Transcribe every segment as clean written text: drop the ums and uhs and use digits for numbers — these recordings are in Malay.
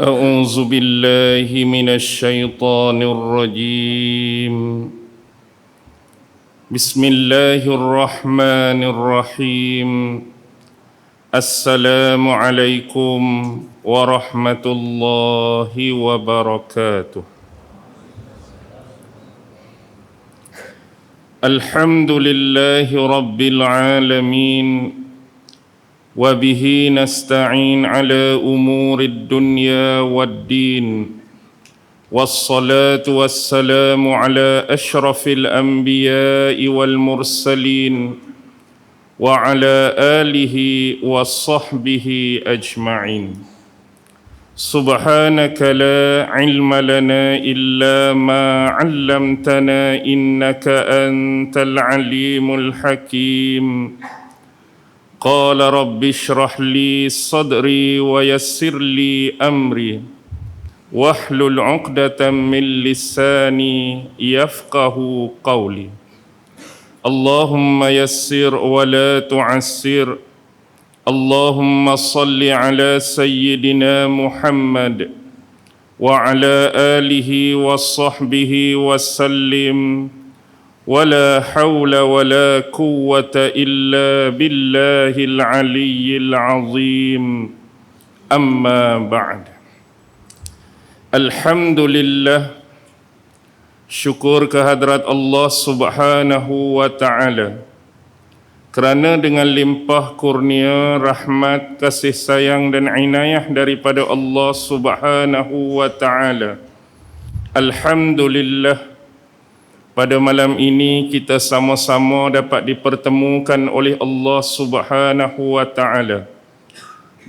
أعوذ بالله من الشيطان الرجيم بسم الله الرحمن الرحيم السلام عليكم ورحمة الله وبركاته الحمد لله رب العالمين وبه نستعين على أمور الدنيا والدين والصلاة والسلام على أشرف الأنبياء والمرسلين وعلى آله وصحبه أجمعين سبحانك لا علم لنا إلا ما علمتنا إنك أنت العليم الحكيم قال رب اشرح لي صدري ويسر لي أمري واحلل عقدة من لساني يفقه قولي اللهم يسر ولا تعسر اللهم صل على سيدنا محمد وعلى آله وصحبه وسلم ولا حول ولا قوة إلا بالله العلي العظيم أما بعد Alhamdulillah, syukur kehadrat Allah Subhanahu wa Ta'ala kerana dengan limpah kurnia, rahmat, kasih sayang dan inayah daripada Allah Subhanahu wa Ta'ala, Alhamdulillah, pada malam ini kita sama-sama dapat dipertemukan oleh Allah Subhanahu wa Ta'ala,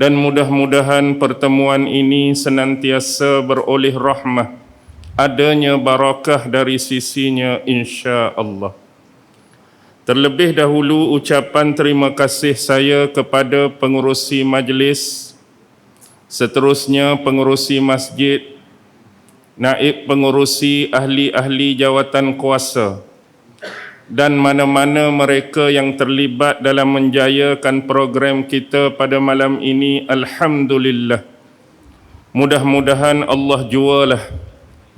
dan mudah-mudahan pertemuan ini senantiasa beroleh rahmah, adanya barakah dari sisinya insya-Allah. Terlebih dahulu ucapan terima kasih saya kepada pengurusi majlis, seterusnya pengurusi masjid, naib pengurusi, ahli-ahli jawatan kuasa dan mana-mana mereka yang terlibat dalam menjayakan program kita pada malam ini. Alhamdulillah, mudah-mudahan Allah jualah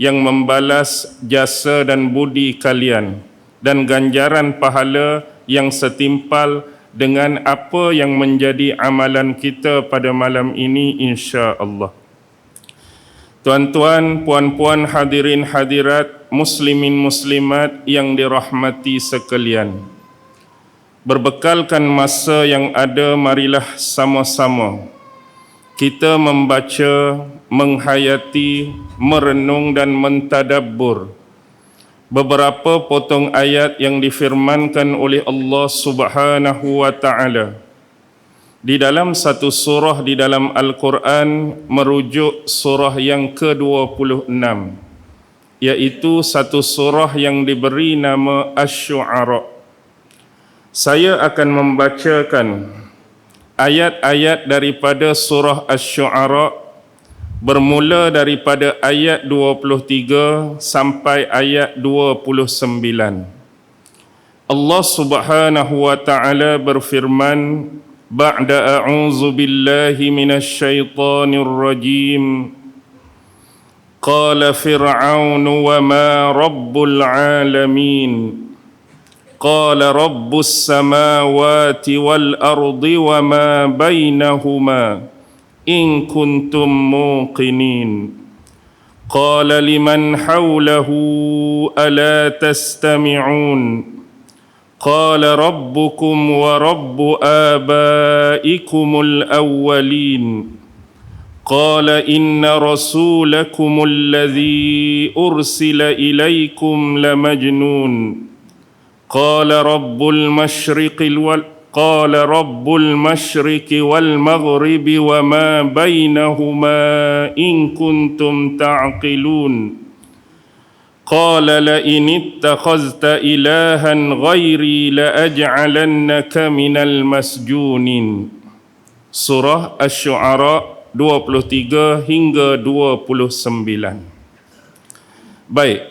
yang membalas jasa dan budi kalian dan ganjaran pahala yang setimpal dengan apa yang menjadi amalan kita pada malam ini insya-Allah. Tuan-tuan, puan-puan, hadirin hadirat, muslimin muslimat yang dirahmati sekalian, berbekalkan masa yang ada, marilah sama-sama kita membaca, menghayati, merenung dan mentadabbur beberapa potong ayat yang difirmankan oleh Allah Subhanahu wa Ta'ala di dalam satu surah di dalam Al-Quran, merujuk surah yang ke-26, iaitu satu surah yang diberi nama Asy-Syu'ara. Saya akan membacakan ayat-ayat daripada surah Asy-Syu'ara bermula daripada ayat 23 sampai ayat 29. Allah Subhanahu wa Ta'ala berfirman, Ba'da a'udzu billahi minasy syaithanir rajim. Qala Fir'aun wa ma rabbul alamin. Qala rabbus samawati wal ardi wa ma bainahuma in kuntum muqinin. Qala liman hawlahu ala tastami'un. قال ربكم ورب آبائكم الأولين قال إن رسولكم الذي أرسل إليكم لمجنون قال رب المشرق والمغرب وما بينهما إن كنتم تعقلون قال لئن اتخذت إلها غيري لأجعلنك من المسجونين. Surah Asy-Syu'ara 23 hingga 29. Baik,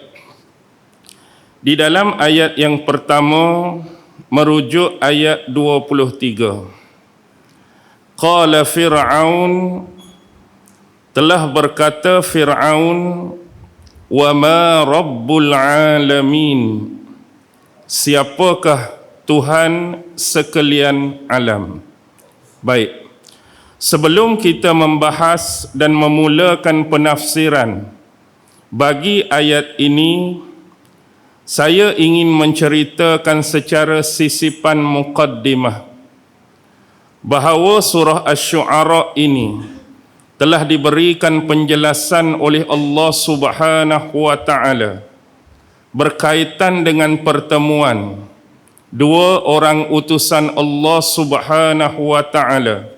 di dalam ayat yang pertama merujuk ayat 23. Qala Fir'aun, Telah berkata Fir'aun, wa ma rabbul alamin, siapakah Tuhan sekalian alam. Baik, sebelum kita membahas dan memulakan penafsiran bagi ayat ini, saya ingin menceritakan secara sisipan muqaddimah bahawa surah Asy-Syu'ara ini telah diberikan penjelasan oleh Allah Subhanahu wa Ta'ala berkaitan dengan pertemuan dua orang utusan Allah Subhanahu wa Ta'ala.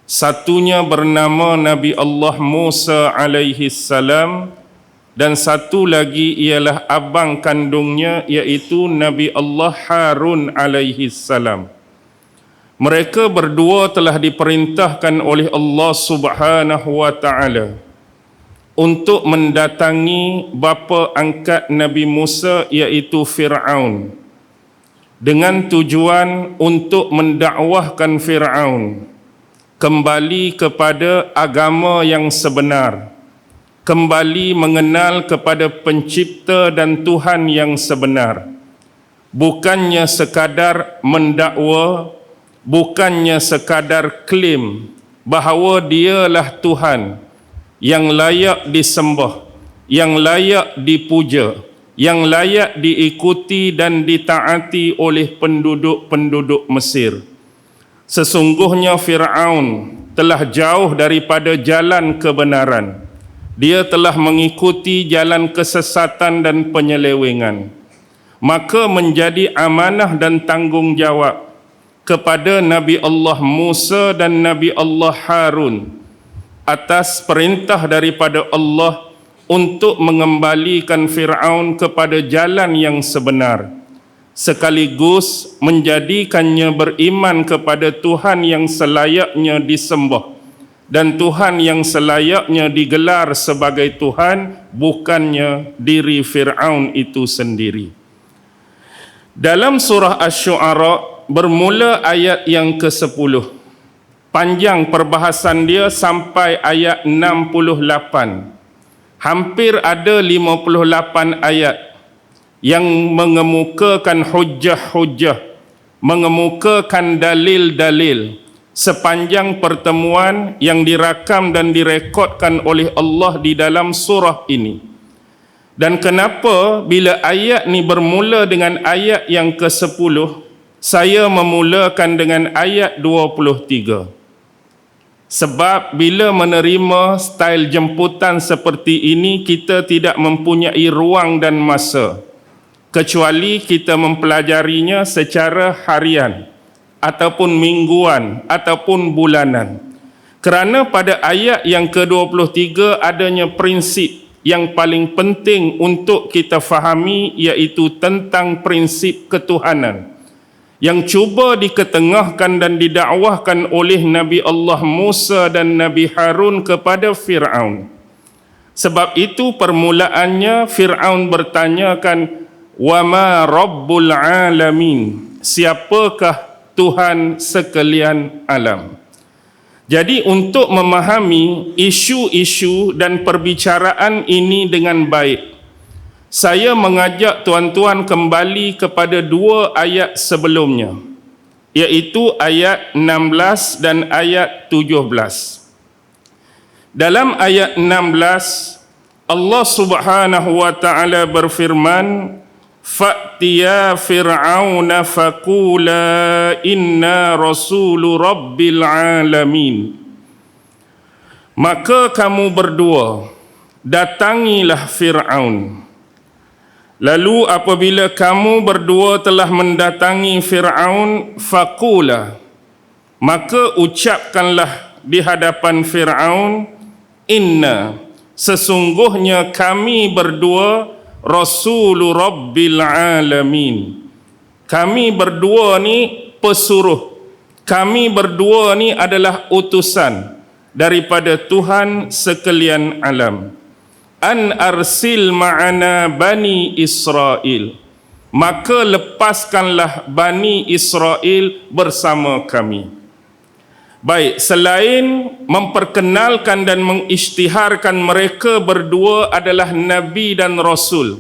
Satunya bernama Nabi Allah Musa alaihi salam dan satu lagi ialah abang kandungnya, iaitu Nabi Allah Harun alaihi salam. Mereka berdua telah diperintahkan oleh Allah Subhanahu wa Ta'ala untuk mendatangi bapa angkat Nabi Musa, iaitu Fir'aun, dengan tujuan untuk mendakwahkan Fir'aun kembali kepada agama yang sebenar, kembali mengenal kepada pencipta dan Tuhan yang sebenar, bukannya sekadar mendakwa, bukannya sekadar klaim bahawa dialah Tuhan yang layak disembah, yang layak dipuja, yang layak diikuti dan ditaati oleh penduduk-penduduk Mesir. Sesungguhnya Fir'aun telah jauh daripada jalan kebenaran. Dia telah mengikuti jalan kesesatan dan penyelewengan. Maka menjadi amanah dan tanggungjawab kepada Nabi Allah Musa dan Nabi Allah Harun atas perintah daripada Allah untuk mengembalikan Fir'aun kepada jalan yang sebenar, sekaligus menjadikannya beriman kepada Tuhan yang selayaknya disembah dan Tuhan yang selayaknya digelar sebagai Tuhan, bukannya diri Fir'aun itu sendiri. Dalam surah Asy-Syu'ara bermula ayat yang ke-10. Panjang perbahasan dia sampai ayat 68. Hampir ada 58 ayat yang mengemukakan hujjah-hujjah, mengemukakan dalil-dalil sepanjang pertemuan yang dirakam dan direkodkan oleh Allah di dalam surah ini. Dan kenapa bila ayat ni bermula dengan ayat yang ke-10, saya memulakan dengan ayat 23. Sebab bila menerima style jemputan seperti ini, kita tidak mempunyai ruang dan masa, kecuali kita mempelajarinya secara harian ataupun mingguan ataupun bulanan. Kerana pada ayat yang ke-23 adanya prinsip yang paling penting untuk kita fahami, iaitu tentang prinsip ketuhanan yang cuba diketengahkan dan didakwahkan oleh Nabi Allah Musa dan Nabi Harun kepada Fir'aun. Sebab itu permulaannya Fir'aun bertanyakan, wa ma rabbul alamin, siapakah Tuhan sekalian alam. Jadi untuk memahami isu-isu dan perbicaraan ini dengan baik, saya mengajak tuan-tuan kembali kepada dua ayat sebelumnya, iaitu ayat 16 dan ayat 17. Dalam ayat 16, Allah Subhanahu wa Ta'ala berfirman, fa'tiya fir'auna faqula inna rasulu rabbil alamin. Maka kamu berdua datangilah Fir'aun. Lalu apabila kamu berdua telah mendatangi Fir'aun, faqula, maka ucapkanlah di hadapan Fir'aun, inna, sesungguhnya kami berdua rasulu rabbil alamin. Kami berdua ni pesuruh, kami berdua ni adalah utusan daripada Tuhan sekalian alam. An arsil ma'ana Bani Israel, maka lepaskanlah Bani Israel bersama kami. Baik, selain memperkenalkan dan mengisytiharkan mereka berdua adalah Nabi dan Rasul,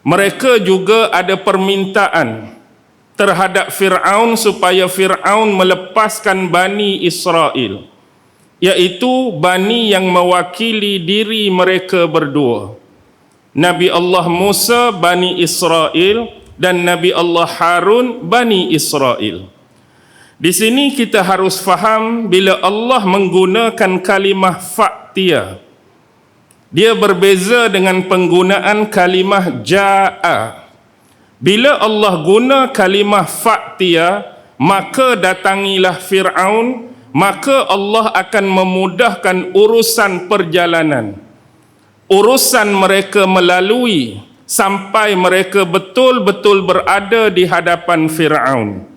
mereka juga ada permintaan terhadap Fir'aun supaya Fir'aun melepaskan Bani Israel, iaitu Bani yang mewakili diri mereka berdua. Nabi Allah Musa, Bani Israel, dan Nabi Allah Harun, Bani Israel. Di sini kita harus faham bila Allah menggunakan kalimah fa'tiya, dia berbeza dengan penggunaan kalimah ja'a. Bila Allah guna kalimah fa'tiya, maka datangilah Fir'aun, maka Allah akan memudahkan urusan perjalanan, urusan mereka melalui sampai mereka betul-betul berada di hadapan Fir'aun.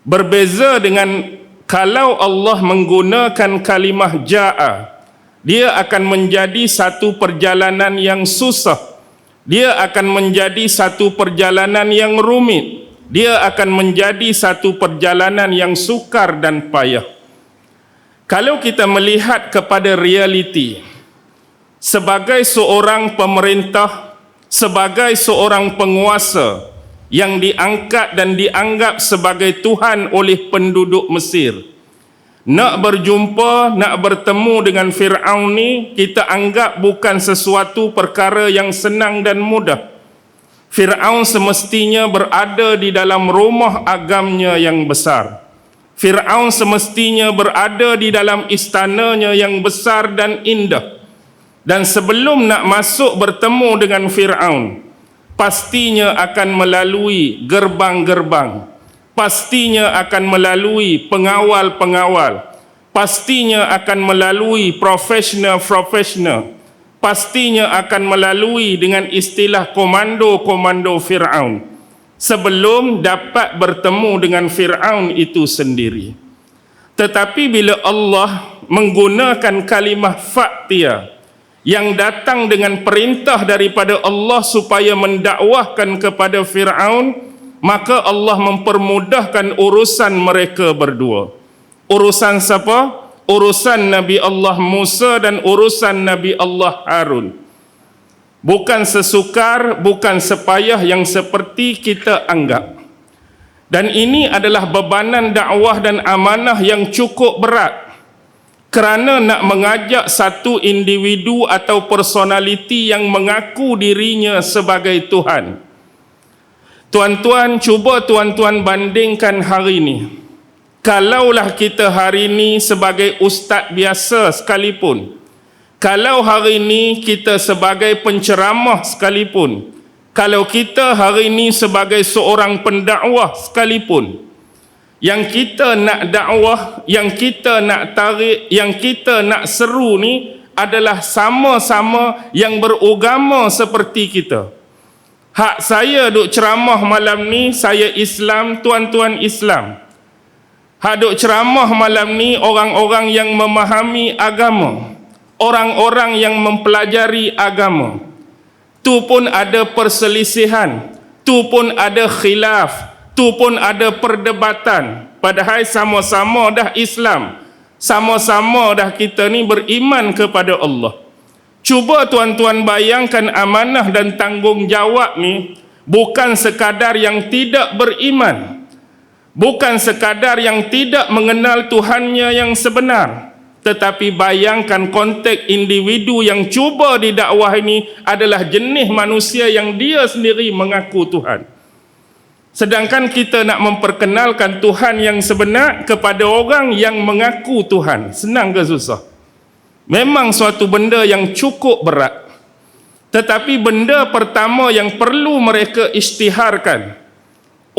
Berbeza dengan kalau Allah menggunakan kalimah ja'a, dia akan menjadi satu perjalanan yang susah, dia akan menjadi satu perjalanan yang rumit, dia akan menjadi satu perjalanan yang sukar dan payah. Kalau kita melihat kepada realiti, sebagai seorang pemerintah, sebagai seorang penguasa yang diangkat dan dianggap sebagai Tuhan oleh penduduk Mesir, nak berjumpa, nak bertemu dengan Fir'aun ni, kita anggap bukan sesuatu perkara yang senang dan mudah. Fir'aun semestinya berada di dalam rumah agamnya yang besar. Fir'aun semestinya berada di dalam istananya yang besar dan indah. Dan sebelum nak masuk bertemu dengan Fir'aun, pastinya akan melalui gerbang-gerbang, pastinya akan melalui pengawal-pengawal, pastinya akan melalui profesional-profesional, pastinya akan melalui dengan istilah komando-komando Fir'aun sebelum dapat bertemu dengan Fir'aun itu sendiri. Tetapi bila Allah menggunakan kalimah fa'tiya yang datang dengan perintah daripada Allah supaya mendakwahkan kepada Fir'aun, maka Allah mempermudahkan urusan mereka berdua. Urusan siapa? Urusan Nabi Allah Musa dan urusan Nabi Allah Harun. Bukan sesukar, bukan sepayah yang seperti kita anggap. Dan ini adalah bebanan dakwah dan amanah yang cukup berat, kerana nak mengajak satu individu atau personaliti yang mengaku dirinya sebagai Tuhan. Tuan-tuan, cuba tuan-tuan bandingkan hari ini. Kalaulah kita hari ini sebagai ustaz biasa sekalipun, kalau hari ini kita sebagai penceramah sekalipun, kalau kita hari ini sebagai seorang pendakwah sekalipun, yang kita nak dakwah, yang kita nak tarik, yang kita nak seru ni adalah sama-sama yang beragama seperti kita. Hak saya duk ceramah malam ni, saya Islam, tuan-tuan Islam. Hak duk ceramah malam ni orang-orang yang memahami agama, orang-orang yang mempelajari agama. Tu pun ada perselisihan, tu pun ada khilaf, tu pun ada perdebatan, padahal sama-sama dah Islam, sama-sama dah kita ni beriman kepada Allah. Cuba tuan-tuan bayangkan amanah dan tanggungjawab ni bukan sekadar yang tidak beriman, bukan sekadar yang tidak mengenal Tuhannya yang sebenar, tetapi bayangkan konteks individu yang cuba didakwah ini adalah jenis manusia yang dia sendiri mengaku Tuhan. Sedangkan kita nak memperkenalkan Tuhan yang sebenar kepada orang yang mengaku Tuhan, senang ke susah? Memang suatu benda yang cukup berat. Tetapi benda pertama yang perlu mereka isytiharkan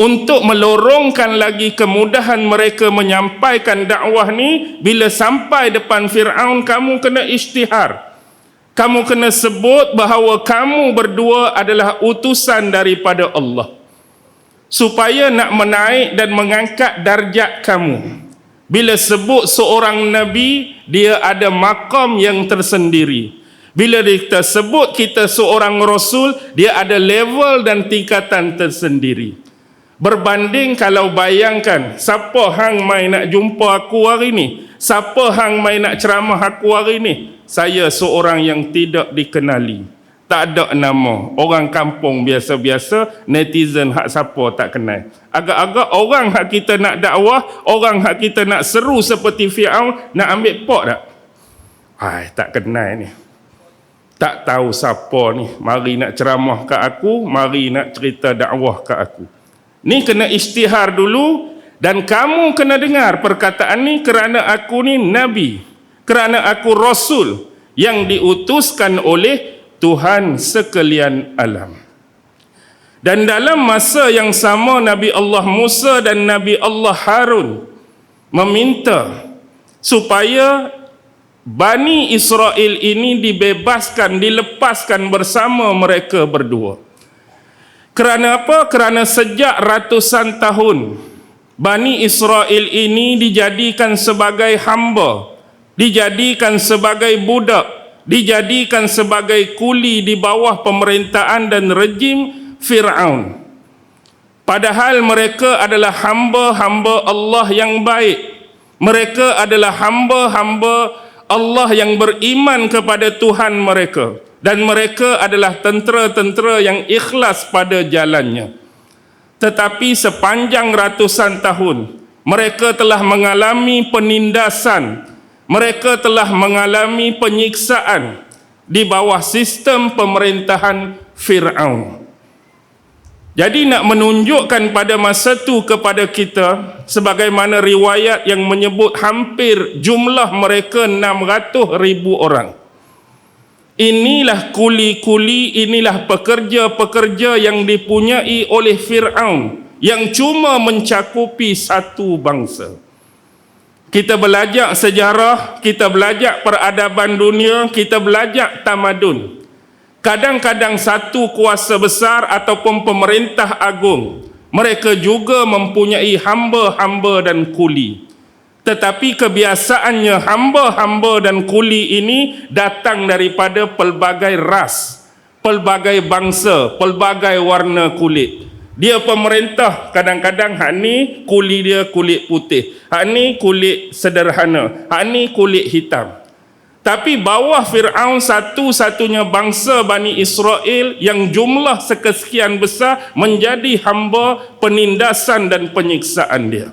untuk melorongkan lagi kemudahan mereka menyampaikan dakwah ni, bila sampai depan Fir'aun, kamu kena isytihar. Kamu kena sebut bahawa kamu berdua adalah utusan daripada Allah, supaya nak menaik dan mengangkat darjat kamu. Bila sebut seorang Nabi, dia ada maqam yang tersendiri. Bila kita sebut kita seorang Rasul, dia ada level dan tingkatan tersendiri. Berbanding kalau bayangkan, siapa hang mai nak jumpa aku hari ni? Siapa hang mai nak ceramah aku hari ni? Saya seorang yang tidak dikenali. Tak ada nama. Orang kampung biasa-biasa, netizen hak siapa tak kenal. Agak-agak orang hak kita nak dakwah, orang hak kita nak seru seperti Fir'aun, nak ambil pot tak? Tak kenal ni. Tak tahu siapa ni. Mari nak ceramah kat aku, mari nak cerita dakwah kat aku. Ni kena isytihar dulu, dan kamu kena dengar perkataan ni kerana aku ni Nabi, kerana aku Rasul yang diutuskan oleh Tuhan sekalian alam. Dan dalam masa yang sama, Nabi Allah Musa dan Nabi Allah Harun meminta supaya Bani Israel ini dibebaskan, dilepaskan bersama mereka berdua. Kerana apa? Kerana sejak ratusan tahun Bani Israel ini dijadikan sebagai hamba, dijadikan sebagai budak, dijadikan sebagai kuli di bawah pemerintahan dan rejim Fir'aun. Padahal mereka adalah hamba-hamba Allah yang baik. Mereka adalah hamba-hamba Allah yang beriman kepada Tuhan mereka. Dan mereka adalah tentera-tentera yang ikhlas pada jalannya. Tetapi sepanjang ratusan tahun, mereka telah mengalami penindasan, mereka telah mengalami penyiksaan di bawah sistem pemerintahan Fir'aun. Jadi nak menunjukkan pada masa itu kepada kita, sebagaimana riwayat yang menyebut hampir jumlah mereka 600,000 orang. Inilah kuli-kuli, inilah pekerja-pekerja yang dipunyai oleh Fir'aun, yang cuma mencakupi satu bangsa. Kita belajar sejarah, kita belajar peradaban dunia, kita belajar tamadun. Kadang-kadang satu kuasa besar ataupun pemerintah agung, mereka juga mempunyai hamba-hamba dan kuli. Tetapi kebiasaannya hamba-hamba dan kuli ini datang daripada pelbagai ras, pelbagai bangsa, pelbagai warna kulit. Dia pemerintah, kadang-kadang hak ni kuli dia kulit putih, hak ni kulit sederhana, hak ni kulit hitam. Tapi bawah Fir'aun satu-satunya bangsa Bani Israel yang jumlah sekian besar menjadi hamba, penindasan dan penyiksaan dia.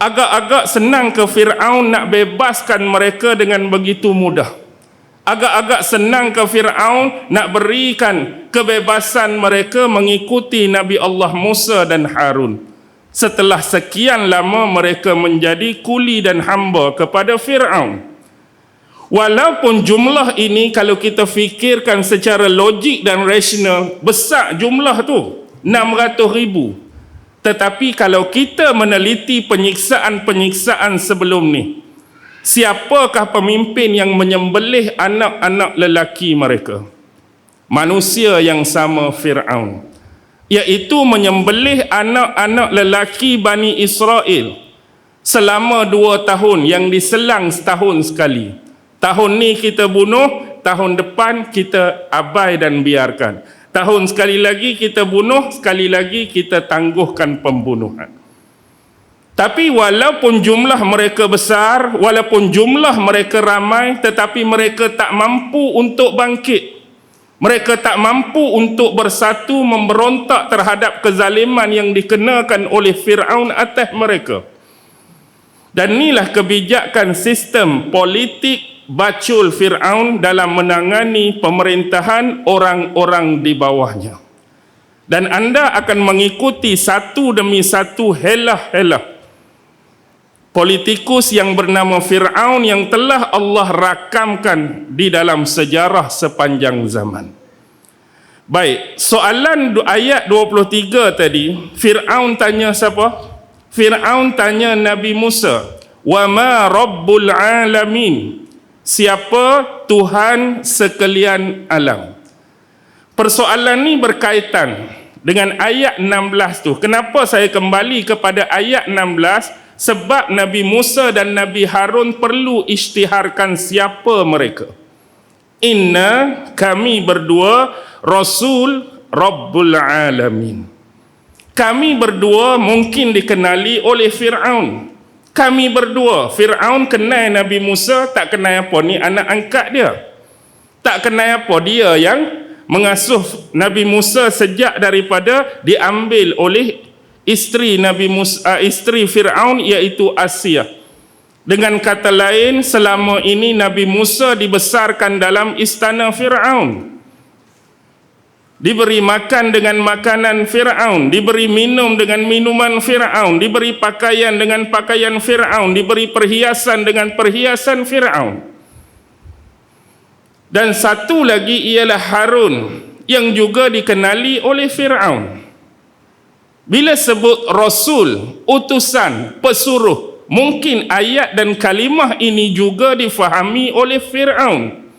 Agak-agak senang ke Fir'aun nak bebaskan mereka dengan begitu mudah. Agak-agak senang ke Fir'aun nak berikan kebebasan mereka mengikuti Nabi Allah Musa dan Harun. Setelah sekian lama mereka menjadi kuli dan hamba kepada Fir'aun. Walaupun jumlah ini kalau kita fikirkan secara logik dan rasional, besar jumlah tu, 600,000. Tetapi kalau kita meneliti penyiksaan-penyiksaan sebelum ni, siapakah pemimpin yang menyembelih anak-anak lelaki mereka? Manusia yang sama Fir'aun, iaitu menyembelih anak-anak lelaki Bani Israel selama 2 tahun yang diselang setahun sekali. Tahun ni kita bunuh, tahun depan kita abai dan biarkan. Tahun sekali lagi kita bunuh, sekali lagi kita tangguhkan pembunuhan. Tapi walaupun jumlah mereka besar, walaupun jumlah mereka ramai, tetapi mereka tak mampu untuk bangkit. Mereka tak mampu untuk bersatu memberontak terhadap kezaliman yang dikenakan oleh Fir'aun atas mereka. Dan inilah kebijakan sistem politik bacul Fir'aun dalam menangani pemerintahan orang-orang di bawahnya. Dan anda akan mengikuti satu demi satu helah-helah politikus yang bernama Fir'aun yang telah Allah rakamkan di dalam sejarah sepanjang zaman. Baik, soalan ayat 23 tadi, Fir'aun tanya siapa? Fir'aun tanya Nabi Musa, "Wa ma rabbul alamin?" Siapa Tuhan sekalian alam? Persoalan ni berkaitan dengan ayat 16 tu. Kenapa saya kembali kepada ayat 16? Sebab Nabi Musa dan Nabi Harun perlu isytiharkan siapa mereka. Inna, kami berdua, Rasul Rabbul Alamin. Kami berdua mungkin dikenali oleh Fir'aun. Kami berdua, Fir'aun kenal Nabi Musa, tak kenal apa ni anak angkat dia. Tak kenal apa dia yang mengasuh Nabi Musa sejak daripada diambil oleh isteri Nabi Musa, isteri Fir'aun, iaitu Asia. Dengan kata lain, selama ini Nabi Musa dibesarkan dalam istana Fir'aun. Diberi makan dengan makanan Fir'aun, diberi minum dengan minuman Fir'aun, diberi pakaian dengan pakaian Fir'aun, diberi perhiasan dengan perhiasan Fir'aun. Dan satu lagi ialah Harun yang juga dikenali oleh Fir'aun. Bila sebut Rasul, utusan, pesuruh, mungkin ayat dan kalimah ini juga difahami oleh Fir'aun.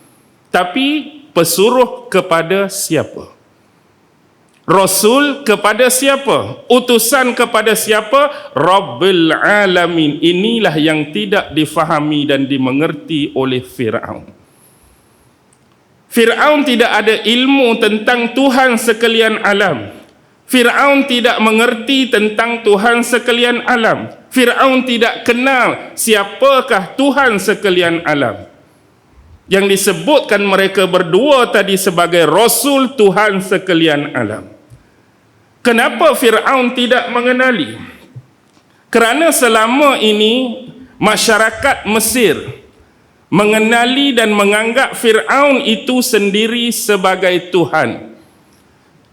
Tapi pesuruh kepada siapa? Rasul kepada siapa? Utusan kepada siapa? Rabbil Alamin. Inilah yang tidak difahami dan dimengerti oleh Fir'aun. Fir'aun tidak ada ilmu tentang Tuhan sekalian alam. Fir'aun tidak mengerti tentang Tuhan sekalian alam. Fir'aun tidak kenal siapakah Tuhan sekalian alam. Yang disebutkan mereka berdua tadi sebagai Rasul Tuhan sekalian alam. Kenapa Fir'aun tidak mengenali? Kerana selama ini masyarakat Mesir mengenali dan menganggap Fir'aun itu sendiri sebagai Tuhan.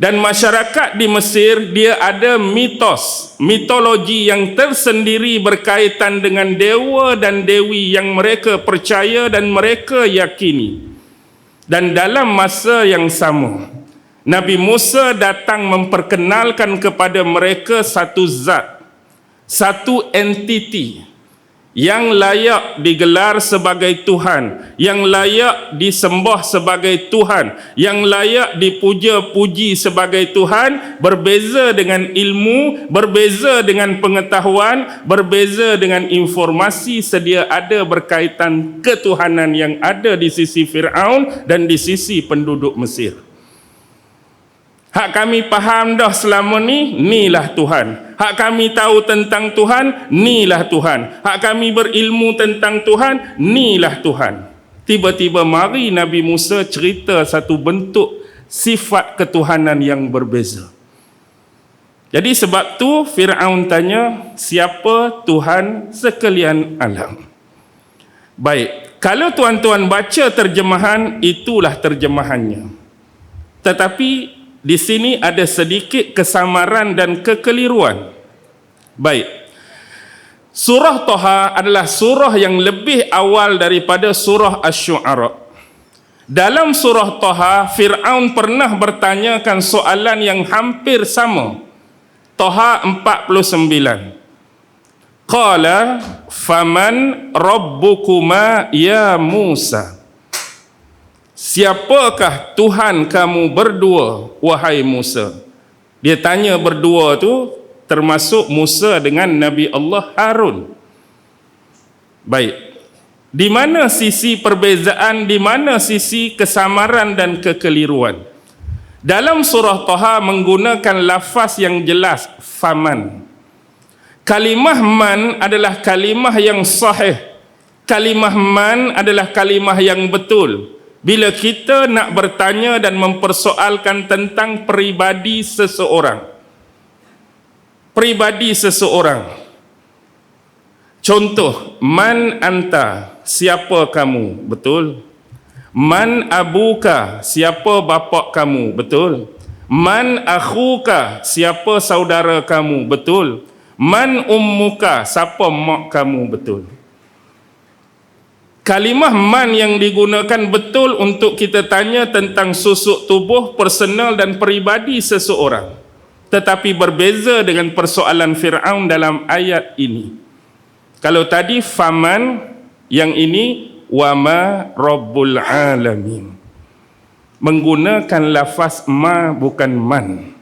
Dan masyarakat di Mesir, dia ada mitos, mitologi yang tersendiri berkaitan dengan dewa dan dewi yang mereka percaya dan mereka yakini. Dan dalam masa yang sama, Nabi Musa datang memperkenalkan kepada mereka satu zat, satu entiti yang layak digelar sebagai Tuhan, yang layak disembah sebagai Tuhan, yang layak dipuja-puji sebagai Tuhan, berbeza dengan ilmu, berbeza dengan pengetahuan, berbeza dengan informasi sedia ada berkaitan ketuhanan yang ada di sisi Fir'aun dan di sisi penduduk Mesir. Hak kami faham dah selama ni, inilah Tuhan. Hak kami tahu tentang Tuhan, inilah Tuhan. Hak kami berilmu tentang Tuhan, inilah Tuhan. Tiba-tiba mari Nabi Musa cerita satu bentuk sifat ketuhanan yang berbeza. Jadi sebab tu Fir'aun tanya, siapa Tuhan sekalian alam? Baik, kalau tuan-tuan baca terjemahan, itulah terjemahannya. Tetapi di sini ada sedikit kesamaran dan kekeliruan. Baik. Surah Taha adalah surah yang lebih awal daripada surah Asy-Syu'ara. Dalam surah Taha, Fir'aun pernah bertanyakan soalan yang hampir sama. Taha 49. Qala faman rabbukuma ya Musa? Siapakah Tuhan kamu berdua, wahai Musa? Dia tanya berdua tu termasuk Musa dengan Nabi Allah Harun. Baik. Di mana sisi perbezaan, di mana sisi kesamaran dan kekeliruan? Dalam surah Taha menggunakan lafaz yang jelas, faman. Kalimah man adalah kalimah yang sahih. Kalimah man adalah kalimah yang betul. Bila kita nak bertanya dan mempersoalkan tentang peribadi seseorang. Peribadi seseorang. Contoh, man anta, siapa kamu? Betul. Man abuka, siapa bapa kamu? Betul. Man akhuka, siapa saudara kamu? Betul. Man ummuka, siapa mak kamu? Betul. Kalimah man yang digunakan betul untuk kita tanya tentang susuk tubuh, personal dan peribadi seseorang. Tetapi berbeza dengan persoalan Fir'aun dalam ayat ini. Kalau tadi faman, yang ini wama rabbul alamin. Menggunakan lafaz ma bukan man.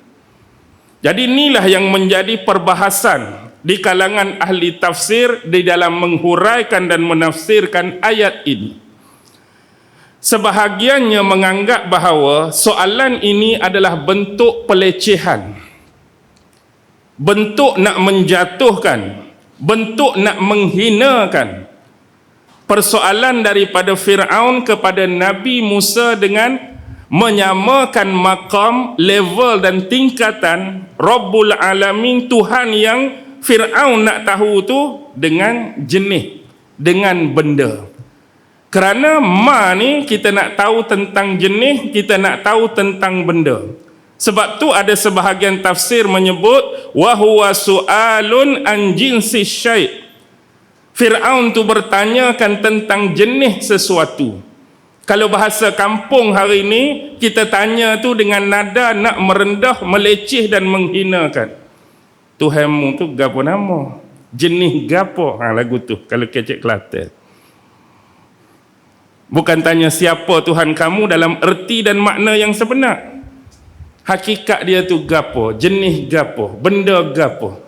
Jadi inilah yang menjadi perbahasan di kalangan ahli tafsir di dalam menghuraikan dan menafsirkan ayat ini. Sebahagiannya menganggap bahawa soalan ini adalah bentuk pelecehan. bentuk nak menjatuhkan, bentuk nak menghinakan. Persoalan daripada Fir'aun kepada Nabi Musa dengan menyamakan makam, level dan tingkatan Rabbul Alamin, Tuhan yang Fir'aun nak tahu tu, dengan jenis, dengan benda. Kerana ni kita nak tahu tentang jenis, kita nak tahu tentang benda. Sebab tu ada sebahagian tafsir menyebut wa huwa su'alun an jinsi syai'. Fir'aun tu bertanyakan tentang jenis sesuatu. Kalau bahasa kampung hari ini, kita tanya tu dengan nada nak merendah, meleceh dan menghinakan. Tuhanmu tu gapo nama? Jenis gapo? Lagu tu kalau kecek Kelantan. Bukan tanya siapa Tuhan kamu dalam erti dan makna yang sebenar. Hakikat dia tu gapo? Jenis gapo? Benda gapo?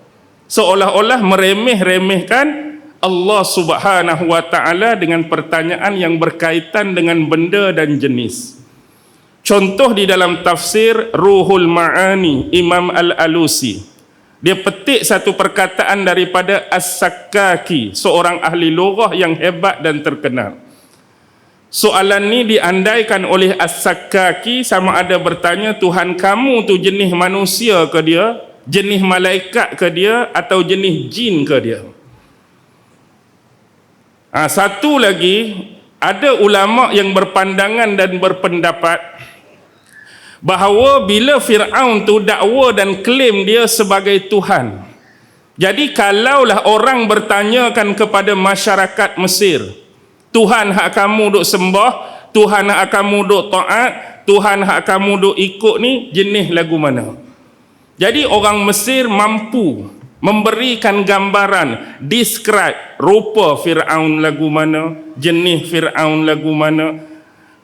Seolah-olah meremeh-remehkan Allah Subhanahu wa ta'ala dengan pertanyaan yang berkaitan dengan benda dan jenis. Contoh di dalam tafsir Ruhul Ma'ani Imam Al-Alusi, dia petik satu perkataan daripada As-Sakkaki, seorang ahli lughah yang hebat dan terkenal. Soalan ni diandaikan oleh As-Sakkaki sama ada bertanya, Tuhan kamu tu jenis manusia ke dia, jenis malaikat ke dia, atau jenis jin ke dia? Satu lagi, ada ulama yang berpandangan dan berpendapat bahawa bila Fir'aun tu dakwa dan klaim dia sebagai Tuhan, jadi kalaulah orang bertanyakan kepada masyarakat Mesir, Tuhan hak kamu duk sembah, Tuhan hak kamu duk taat, Tuhan hak kamu duk ikut ni jenis lagu mana? Jadi orang Mesir mampu memberikan gambaran, describe rupa Fir'aun lagu mana, jenis Fir'aun lagu mana,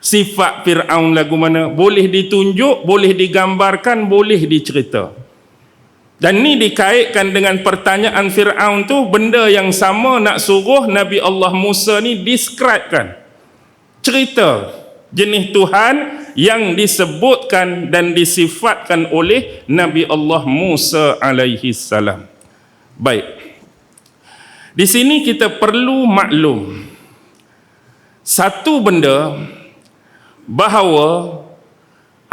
sifat Fir'aun lagu mana, boleh ditunjuk, boleh digambarkan, boleh dicerita. Dan ni dikaitkan dengan pertanyaan Fir'aun tu, benda yang sama nak suruh Nabi Allah Musa ni describekan, cerita jenis Tuhan yang disebutkan dan disifatkan oleh Nabi Allah Musa alaihi salam. Baik, di sini kita perlu maklum satu benda, bahawa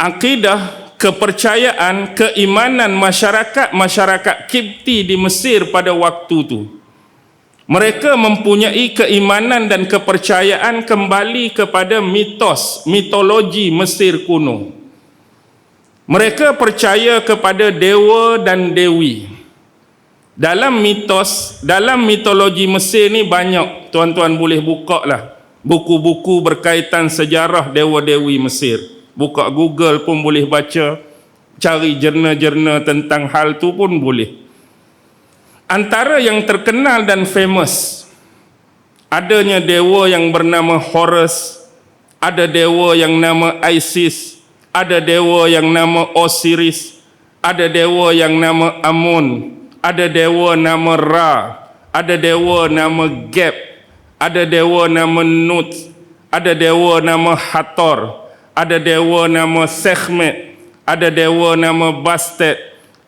akidah, kepercayaan, keimanan masyarakat Kipti di Mesir pada waktu tu, mereka mempunyai keimanan dan kepercayaan kembali kepada mitos, mitologi Mesir kuno. Mereka percaya kepada dewa dan dewi. Dalam mitos, dalam mitologi Mesir ni banyak, tuan-tuan boleh buka lah buku-buku berkaitan sejarah dewa-dewi Mesir. Buka Google pun boleh baca, cari jurnal-jurnal tentang hal tu pun boleh. Antara yang terkenal dan famous, adanya dewa yang bernama Horus, ada dewa yang nama Isis, ada dewa yang nama Osiris, ada dewa yang nama Amun, ada dewa nama Ra, ada dewa nama Geb, ada dewa nama Nut, ada dewa nama Hathor, ada dewa nama Sekhmet, ada dewa nama Bastet,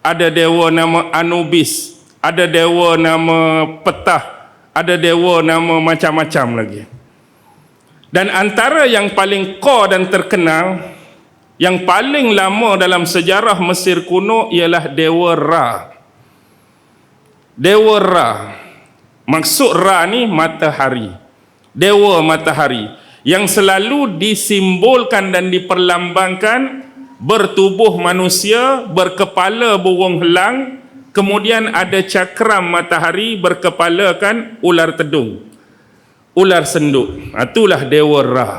ada dewa nama Anubis, ada dewa nama Petah, ada dewa nama macam-macam lagi. Dan antara yang paling core dan terkenal, yang paling lama dalam sejarah Mesir kuno ialah dewa Ra. Dewa Ra, maksud Ra ni matahari, dewa matahari, yang selalu disimbolkan dan diperlambangkan bertubuh manusia, berkepala burung helang, kemudian ada cakram matahari, berkepalakan ular tedung, ular senduk. Itulah dewa Ra.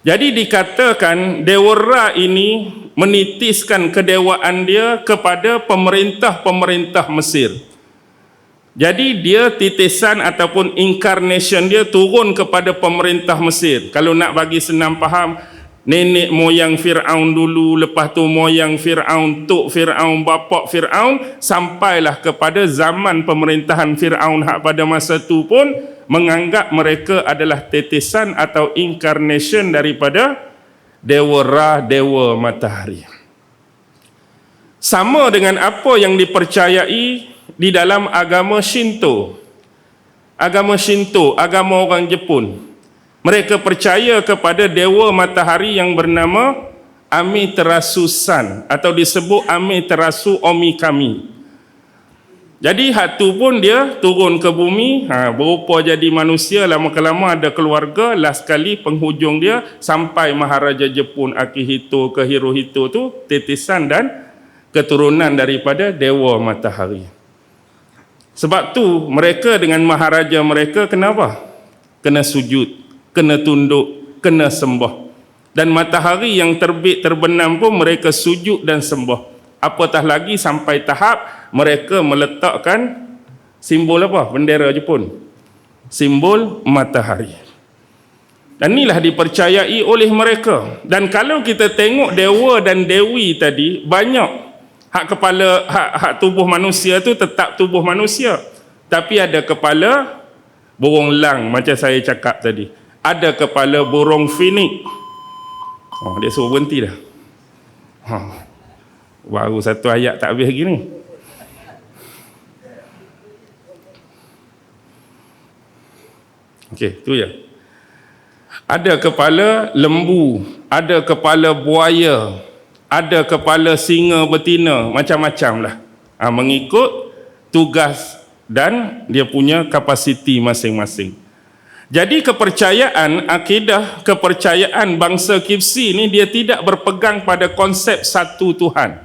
Jadi dikatakan dewa Ra ini menitiskan kedewaan dia kepada pemerintah-pemerintah Mesir. Jadi dia titisan ataupun incarnation dia turun kepada pemerintah Mesir. Kalau nak bagi senang faham, nenek moyang Fir'aun dulu, lepas tu moyang Fir'aun, tok Fir'aun, bapak Fir'aun, sampailah kepada zaman pemerintahan Fir'aun hak pada masa tu pun menganggap mereka adalah titisan atau incarnation daripada dewa Ra, dewa matahari. Sama dengan apa yang dipercayai di dalam agama Shinto. Agama Shinto, agama orang Jepun. Mereka percaya kepada dewa matahari yang bernama Amaterasu Sun atau disebut Amaterasu Omikami. Jadi hak tu pun dia turun ke bumi, berupa jadi manusia, lama-kelama ada keluarga, last kali penghujung dia sampai Maharaja Jepun Akihito ke Hirohito tu titisan dan keturunan daripada dewa matahari. Sebab tu mereka dengan maharaja mereka kenapa? Kena sujud, kena tunduk, kena sembah. Dan matahari yang terbit terbenam pun mereka sujud dan sembah. Apatah lagi sampai tahap mereka meletakkan simbol apa? Bendera Jepun. Simbol matahari. Dan inilah dipercayai oleh mereka. Dan kalau kita tengok dewa dan dewi tadi, banyak hak kepala, hak tubuh manusia tu tetap tubuh manusia. Tapi ada kepala burung lang macam saya cakap tadi. Ada kepala burung finik. Dia suruh berhenti dah. Baru satu ayat tak habis lagi ni. Okey, tu ya. Ada kepala lembu, ada kepala buaya, ada kepala singa betina, macam-macam lah. Mengikut tugas dan dia punya kapasiti masing-masing. Jadi kepercayaan, akidah, kepercayaan bangsa Kipsi ni dia tidak berpegang pada konsep satu Tuhan.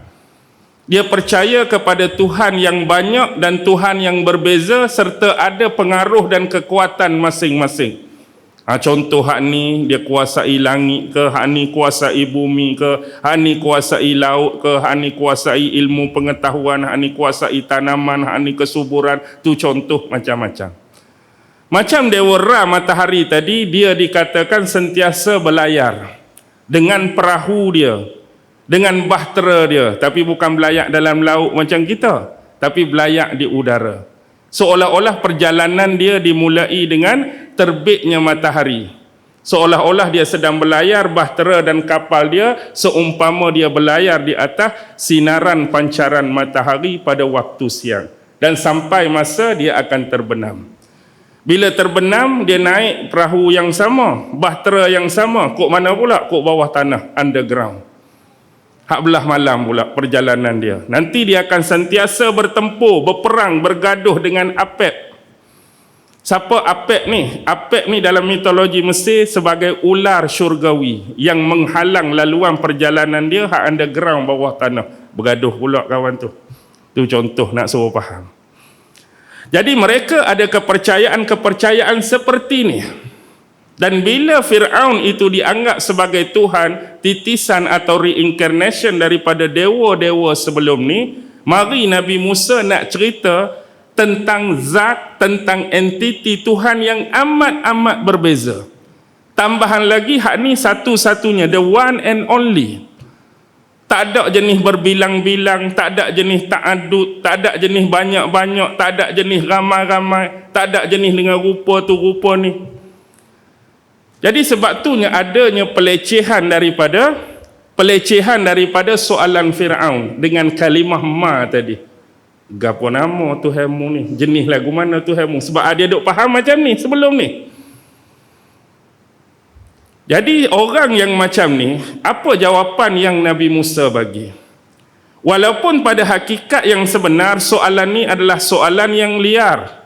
Dia percaya kepada Tuhan yang banyak dan Tuhan yang berbeza serta ada pengaruh dan kekuatan masing-masing. Contoh hak ni dia kuasai langit ke, hak ni kuasai bumi ke, hak ni kuasai laut ke, hak ni kuasai ilmu pengetahuan, hak ni kuasai tanaman, hak ni kesuburan. Tu contoh macam-macam. Macam Dewa Ra matahari tadi, dia dikatakan sentiasa berlayar dengan perahu dia, dengan bahtera dia, tapi bukan belayak dalam laut macam kita, tapi belayak di udara. Seolah-olah perjalanan dia dimulai dengan terbitnya matahari. Seolah-olah dia sedang berlayar, bahtera dan kapal dia seumpama dia berlayar di atas sinaran pancaran matahari pada waktu siang. Dan sampai masa dia akan terbenam. Bila terbenam, dia naik perahu yang sama, bahtera yang sama. Kok mana pula? Kok bawah tanah, underground. Hak belah malam pula perjalanan dia. Nanti dia akan sentiasa bertempur, berperang, bergaduh dengan Apep. Siapa Apep ni? Apep ni dalam mitologi Mesir sebagai ular syurgawi yang menghalang laluan perjalanan dia hak underground bawah tanah. Bergaduh pula kawan tu. Tu contoh nak suruh faham. Jadi mereka ada kepercayaan-kepercayaan seperti ni. Dan bila Fir'aun itu dianggap sebagai Tuhan, titisan atau reincarnation daripada dewa-dewa sebelum ni, mari Nabi Musa nak cerita tentang zat, tentang entiti Tuhan yang amat-amat berbeza. Tambahan lagi, hak ni satu-satunya, the one and only. Tak ada jenis berbilang-bilang, tak ada jenis ta'adud, tak ada jenis banyak-banyak, tak ada jenis ramai-ramai, tak ada jenis dengan rupa tu, rupa ni. Jadi sebab tunya adanya pelecehan daripada soalan Fir'aun dengan kalimah ma tadi. Gapo nama Tuhanmu ni? Jenis lagu mana Tuhanmu? Sebab dia duk faham macam ni sebelum ni. Jadi orang yang macam ni, apa jawapan yang Nabi Musa bagi? Walaupun pada hakikat yang sebenar soalan ni adalah soalan yang liar.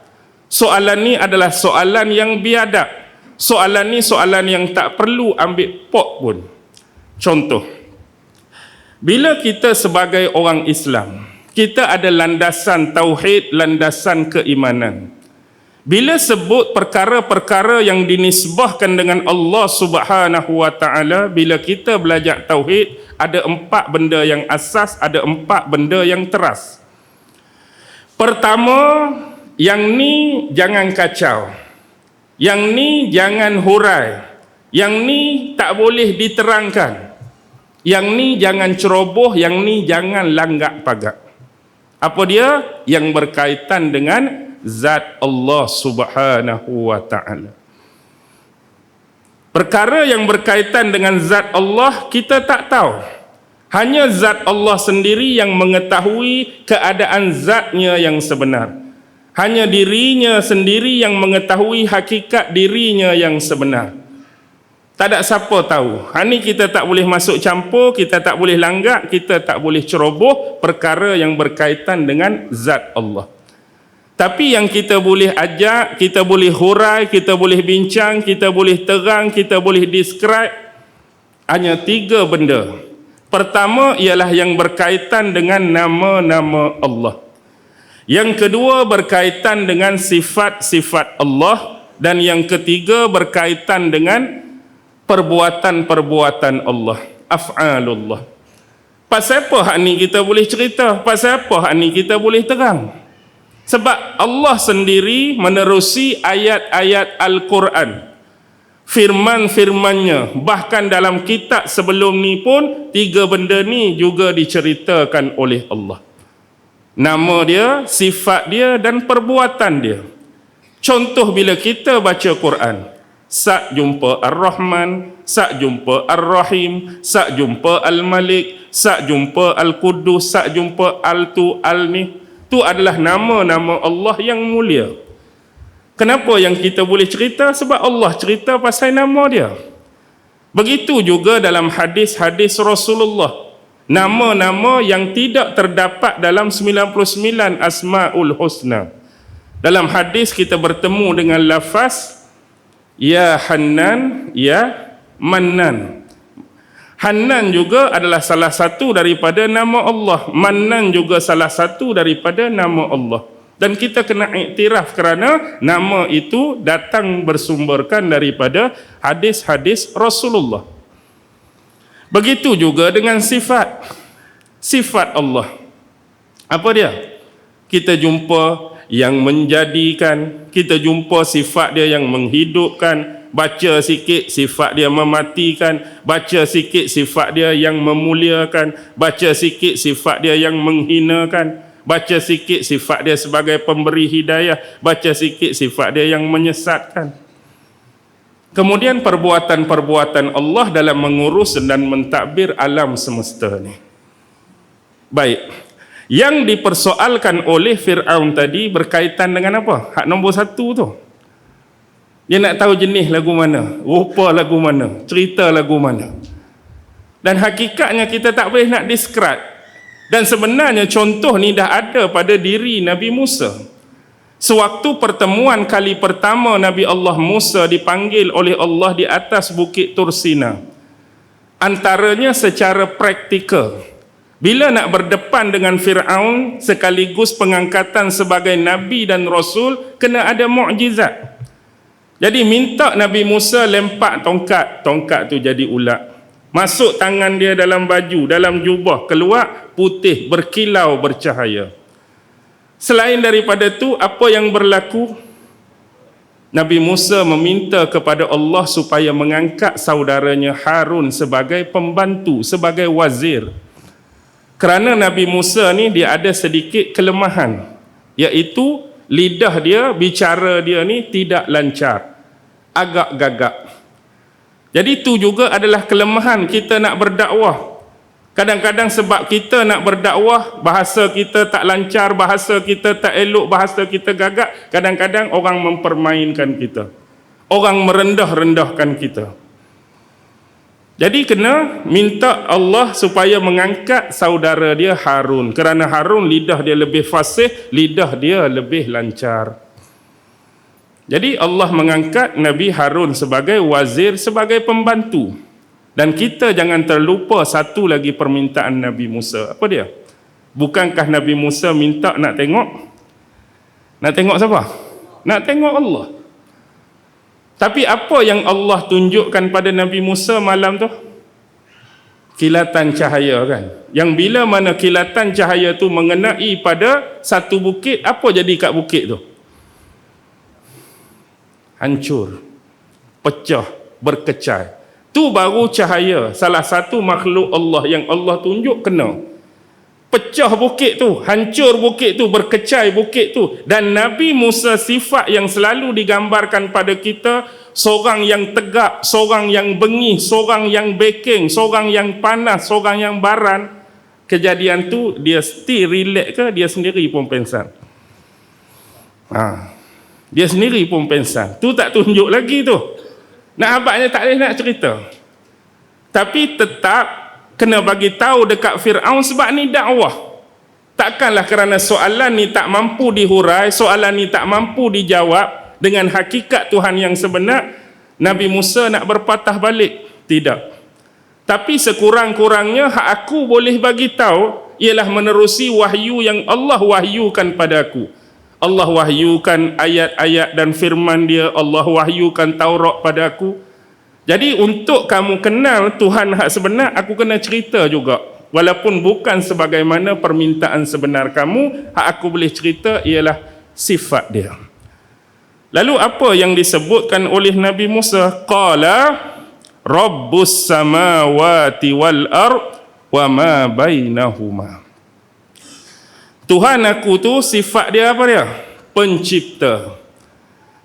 Soalan ni adalah soalan yang biadab. Soalan ni soalan yang tak perlu ambil pok pun. Contoh, bila kita sebagai orang Islam, kita ada landasan tauhid, landasan keimanan. Bila sebut perkara-perkara yang dinisbahkan dengan Allah Subhanahu wa taala, bila kita belajar tauhid, ada 4 benda yang asas, ada 4 benda yang teras. Pertama, yang ni jangan kacau. Yang ni jangan hurai. Yang ni tak boleh diterangkan. Yang ni jangan ceroboh, yang ni jangan langgak pagak. Apa dia? Yang berkaitan dengan zat Allah Subhanahu wa taala. Perkara yang berkaitan dengan zat Allah kita tak tahu. Hanya zat Allah sendiri yang mengetahui keadaan zatnya yang sebenar. Hanya dirinya sendiri yang mengetahui hakikat dirinya yang sebenar. Tak ada siapa tahu. Ini kita tak boleh masuk campur, kita tak boleh langgak, kita tak boleh ceroboh perkara yang berkaitan dengan zat Allah. Tapi yang kita boleh ajak, kita boleh hurai, kita boleh bincang, kita boleh terang, kita boleh describe hanya 3 benda. Pertama ialah yang berkaitan dengan nama-nama Allah. Yang kedua berkaitan dengan sifat-sifat Allah. Dan yang ketiga berkaitan dengan perbuatan-perbuatan Allah. Af'alullah. Pasal apa hak ni kita boleh cerita? Pasal apa hak ni kita boleh terang? Sebab Allah sendiri menerusi ayat-ayat Al-Quran. Firman-firmannya, bahkan dalam kitab sebelum ni pun 3 benda ni juga diceritakan oleh Allah. Nama dia, sifat dia dan perbuatan dia. Contoh bila kita baca Quran, sak jumpa Ar-Rahman, sak jumpa Ar-Rahim, sak jumpa Al-Malik, sak jumpa Al-Qudus, sak jumpa Al-Tu, Al-Ni. Tu adalah nama-nama Allah yang mulia. Kenapa yang kita boleh cerita? Sebab Allah cerita pasal nama dia. Begitu juga dalam hadis-hadis Rasulullah. Nama-nama yang tidak terdapat dalam 99 Asma'ul Husna. Dalam hadis kita bertemu dengan lafaz Ya Hannan, Ya Mannan. Hannan juga adalah salah satu daripada nama Allah. Mannan juga salah satu daripada nama Allah. Dan kita kena iktiraf kerana nama itu datang bersumberkan daripada hadis-hadis Rasulullah. Begitu juga dengan sifat. Sifat Allah. Apa dia? Kita jumpa yang menjadikan, kita jumpa sifat dia yang menghidupkan, baca sikit sifat dia mematikan, baca sikit sifat dia yang memuliakan, baca sikit sifat dia yang menghinakan, baca sikit sifat dia sebagai pemberi hidayah, baca sikit sifat dia yang menyesatkan. Kemudian perbuatan-perbuatan Allah dalam mengurus dan mentadbir alam semesta ni. Baik, yang dipersoalkan oleh Fir'aun tadi berkaitan dengan apa? Hak nombor 1 tu. Dia nak tahu jenis lagu mana, rupa lagu mana, cerita lagu mana. Dan hakikatnya kita tak boleh nak describe. Dan sebenarnya contoh ni dah ada pada diri Nabi Musa. Sewaktu pertemuan kali pertama Nabi Allah Musa dipanggil oleh Allah di atas Bukit Tursina. Antaranya secara praktikal. Bila nak berdepan dengan Fir'aun sekaligus pengangkatan sebagai Nabi dan Rasul, kena ada mukjizat. Jadi minta Nabi Musa lempak tongkat. Tongkat tu jadi ulat. Masuk tangan dia dalam baju, dalam jubah, keluar putih, berkilau, bercahaya. Selain daripada tu, apa yang berlaku? Nabi Musa meminta kepada Allah supaya mengangkat saudaranya Harun sebagai pembantu, sebagai wazir. Kerana Nabi Musa ni dia ada sedikit kelemahan, iaitu lidah dia, bicara dia ni tidak lancar, agak gagap. Jadi itu juga adalah kelemahan kita nak berdakwah. Kadang-kadang sebab kita nak berdakwah, bahasa kita tak lancar, bahasa kita tak elok, bahasa kita gagap, kadang-kadang orang mempermainkan kita. Orang merendah-rendahkan kita. Jadi kena minta Allah supaya mengangkat saudara dia Harun. Kerana Harun lidah dia lebih fasih, lidah dia lebih lancar. Jadi Allah mengangkat Nabi Harun sebagai wazir, sebagai pembantu. Dan kita jangan terlupa satu lagi permintaan Nabi Musa. Apa dia? Bukankah Nabi Musa minta nak tengok? Nak tengok siapa? Nak tengok Allah. Tapi apa yang Allah tunjukkan pada Nabi Musa malam tu? Kilatan cahaya kan? Yang bila mana kilatan cahaya tu mengenai pada satu bukit, apa jadi kat bukit tu? Hancur, pecah, berkecai. Tu baru cahaya, salah satu makhluk Allah yang Allah tunjuk kena. pecah bukit tu, hancur bukit tu, berkecai bukit tu. Dan Nabi Musa sifat yang selalu digambarkan pada kita, seorang yang tegak, seorang yang bengih, seorang yang backing, seorang yang panas, seorang yang baran. Kejadian tu dia still relax ke dia sendiri pun pengsan? Dia sendiri pun pengsan. Tu tak tunjuk lagi tu. Nak abadnya tak boleh nak cerita. Tapi tetap kena bagi tahu dekat Fir'aun sebab ni dakwah. Takkanlah kerana soalan ni tak mampu dihurai, soalan ni tak mampu dijawab dengan hakikat Tuhan yang sebenar, Nabi Musa nak berpatah balik. Tidak. Tapi sekurang-kurangnya hak aku boleh bagi tahu ialah menerusi wahyu yang Allah wahyukan pada aku. Allah wahyukan ayat-ayat dan firman dia, Allah wahyukan Taurat pada aku. Jadi untuk kamu kenal Tuhan hak sebenar, aku kena cerita juga. Walaupun bukan sebagaimana permintaan sebenar kamu, hak aku boleh cerita ialah sifat dia. Lalu apa yang disebutkan oleh Nabi Musa? Qala Rabbus samawati wal ard wa ma bainahuma. Tuhan aku tu sifat dia apa dia? Pencipta.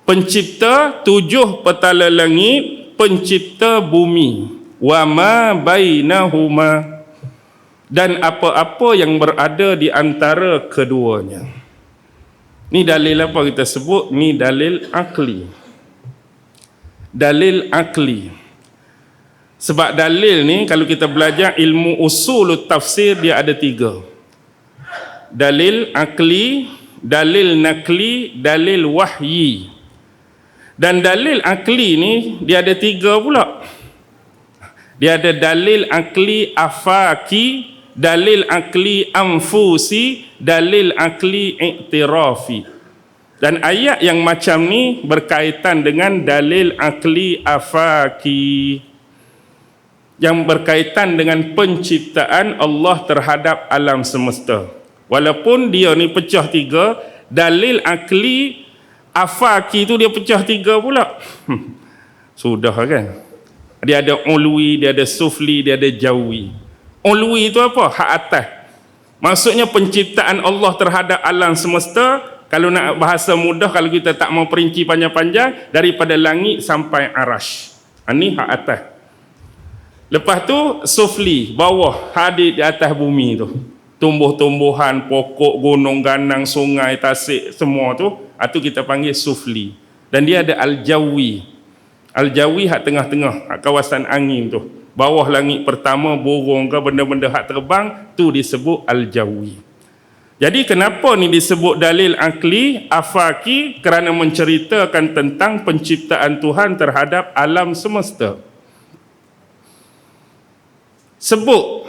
Pencipta 7 petala langit, pencipta bumi. Wa ma bainahuma, dan apa-apa yang berada di antara keduanya. Ni dalil apa kita sebut? Ni dalil akli. Dalil akli. Sebab dalil ni kalau kita belajar ilmu usul tafsir dia ada 3. Dalil akli, dalil nakli, dalil wahyi. Dan dalil akli ni dia ada 3 pula. Dia ada dalil akli afaki, dalil akli anfusi, dalil akli iktirafi. Dan ayat yang macam ni berkaitan dengan dalil akli afaki, yang berkaitan dengan penciptaan Allah terhadap alam semesta. Walaupun dia ni pecah 3, dalil akli afaki tu dia pecah 3 pula. Sudah kan? Dia ada ulwi, dia ada sufli, dia ada jawi. Ulwi itu apa? Hak atas. Maksudnya penciptaan Allah terhadap alam semesta, kalau nak bahasa mudah, kalau kita tak mau perinci panjang-panjang, daripada langit sampai arash. Ini hak atas. Lepas tu sufli, bawah, hadir di atas bumi tu. Tumbuh-tumbuhan, pokok, gunung, ganang, sungai, tasik, semua tu, itu kita panggil sufli. Dan dia ada al-jawi. Al-jawi hak tengah-tengah, hak kawasan angin tu. Bawah langit pertama, burung ke benda-benda hak terbang, tu disebut al-jawi. Jadi kenapa ni disebut dalil akli, afaki? Kerana menceritakan tentang penciptaan Tuhan terhadap alam semesta. Sebut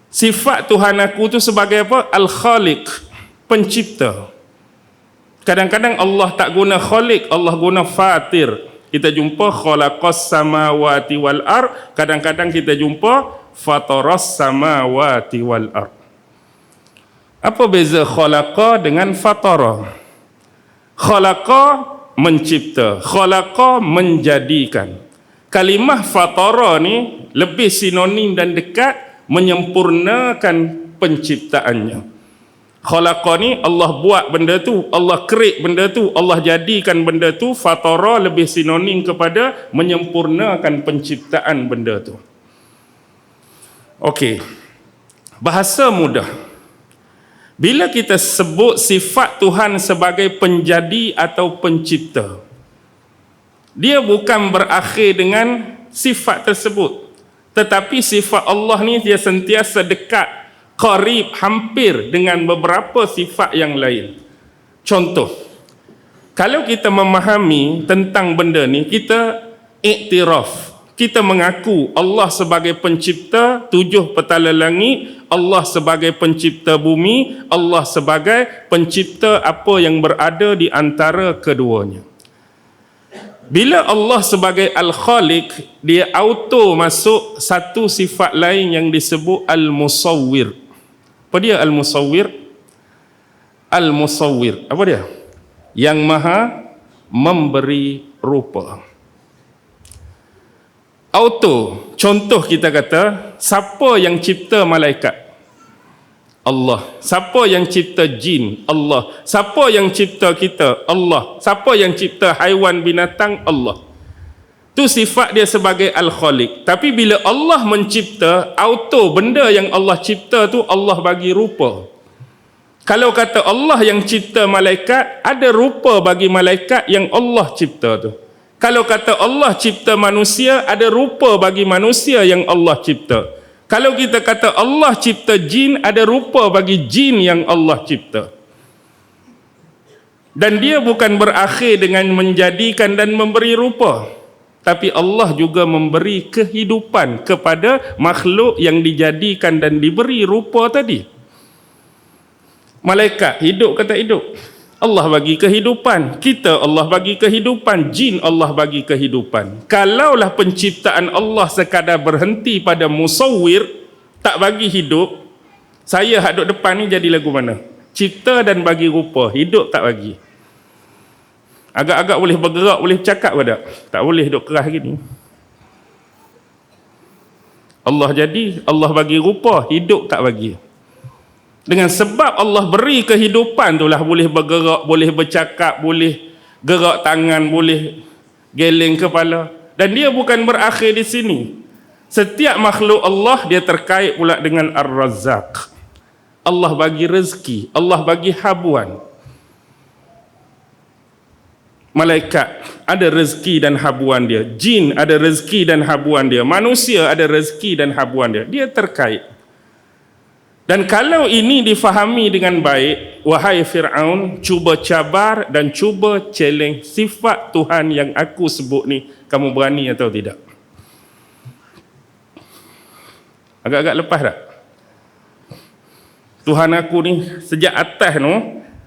sifat Tuhan aku tu sebagai apa? Al-Khaliq, pencipta. Kadang-kadang Allah tak guna Khaliq, Allah guna Fatir. Kita jumpa khalaqas samawati wal ard, kadang-kadang kita jumpa fataras samawati wal ard. Apa beza khalaqa dengan fatara? Khalaqa mencipta, khalaqa menjadikan. Kalimah fatara ni lebih sinonim dan dekat menyempurnakan penciptaannya. Khalaqa ni Allah buat benda tu, Allah create benda tu, Allah jadikan benda tu. Fatara lebih sinonim kepada menyempurnakan penciptaan benda tu. Okey. Bahasa mudah. Bila kita sebut sifat Tuhan sebagai penjadi atau pencipta, dia bukan berakhir dengan sifat tersebut. Tetapi sifat Allah ni dia sentiasa dekat, qarib, hampir dengan beberapa sifat yang lain. Contoh, kalau kita memahami tentang benda ni, kita iktiraf, kita mengaku Allah sebagai pencipta 7 petala langit, Allah sebagai pencipta bumi, Allah sebagai pencipta apa yang berada di antara keduanya. Bila Allah sebagai Al-Khaliq, dia auto masuk satu sifat lain yang disebut Al-Musawwir. Apa dia Al-Musawwir? Al-Musawwir, apa dia? Yang maha memberi rupa. Auto, contoh kita kata, siapa yang cipta malaikat? Allah. Siapa yang cipta jin? Allah. Siapa yang cipta kita? Allah. Siapa yang cipta haiwan binatang? Allah. Tu sifat dia sebagai Al-Khaliq. Tapi bila Allah mencipta, auto benda yang Allah cipta tu Allah bagi rupa. Kalau kata Allah yang cipta malaikat, ada rupa bagi malaikat yang Allah cipta tu. Kalau kata Allah cipta manusia, ada rupa bagi manusia yang Allah cipta. Kalau kita kata Allah cipta jin, ada rupa bagi jin yang Allah cipta. Dan dia bukan berakhir dengan menjadikan dan memberi rupa. Tapi Allah juga memberi kehidupan kepada makhluk yang dijadikan dan diberi rupa tadi. Malaikat hidup ke tak hidup? Allah bagi kehidupan. Kita Allah bagi kehidupan. Jin Allah bagi kehidupan. Kalaulah penciptaan Allah sekadar berhenti pada musawwir, tak bagi hidup, saya hak duduk depan ni jadi lagu mana? Cipta dan bagi rupa, hidup tak bagi. Agak-agak boleh bergerak, boleh bercakap ke tak? Tak boleh duduk keras gini. Allah jadi, Allah bagi rupa, hidup tak bagi. Dengan sebab Allah beri kehidupan itulah boleh bergerak, boleh bercakap, boleh gerak tangan, boleh geleng kepala. Dan dia bukan berakhir di sini. Setiap makhluk Allah dia terkait pula dengan Ar-Razzaq. Allah bagi rezeki, Allah bagi habuan. Malaikat ada rezeki dan habuan dia. Jin ada rezeki dan habuan dia. Manusia ada rezeki dan habuan dia. Dia terkait. Dan kalau ini difahami dengan baik, wahai Fir'aun, cuba cabar dan cuba challenge sifat Tuhan yang aku sebut ni, kamu berani atau tidak? Agak-agak lepas tak? Tuhan aku ni sejak atas tu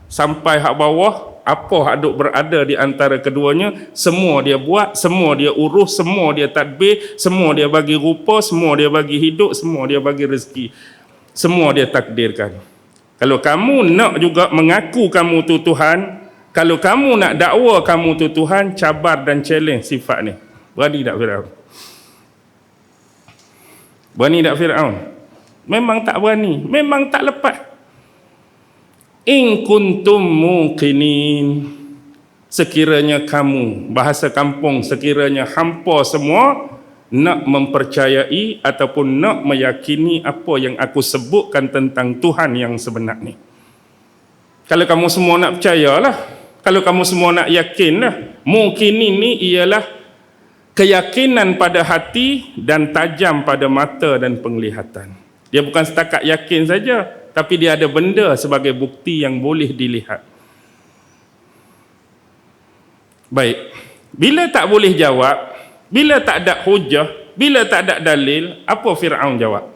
sampai hak bawah, apa hak duk berada di antara keduanya, semua dia buat, semua dia urus, semua dia tadbir, semua dia bagi rupa, semua dia bagi hidup, semua dia bagi rezeki. Semua dia takdirkan. Kalau kamu nak juga mengaku kamu tu Tuhan, kalau kamu nak dakwa kamu tu Tuhan, cabar dan challenge sifat ni. Berani tak Fir'aun? Berani tak Fir'aun? Memang tak berani, memang tak lepas. In kuntum muqinin, sekiranya kamu, bahasa kampung, sekiranya hampa semua nak mempercayai ataupun nak meyakini apa yang aku sebutkan tentang Tuhan yang sebenar ni. Kalau kamu semua nak percayalah, kalau kamu semua nak yakinlah, mungkin ini ialah keyakinan pada hati dan tajam pada mata dan penglihatan. Dia bukan setakat yakin saja, tapi dia ada benda sebagai bukti yang boleh dilihat. Baik, bila tak boleh jawab, bila tak ada hujah, bila tak ada dalil, apa Fir'aun jawab?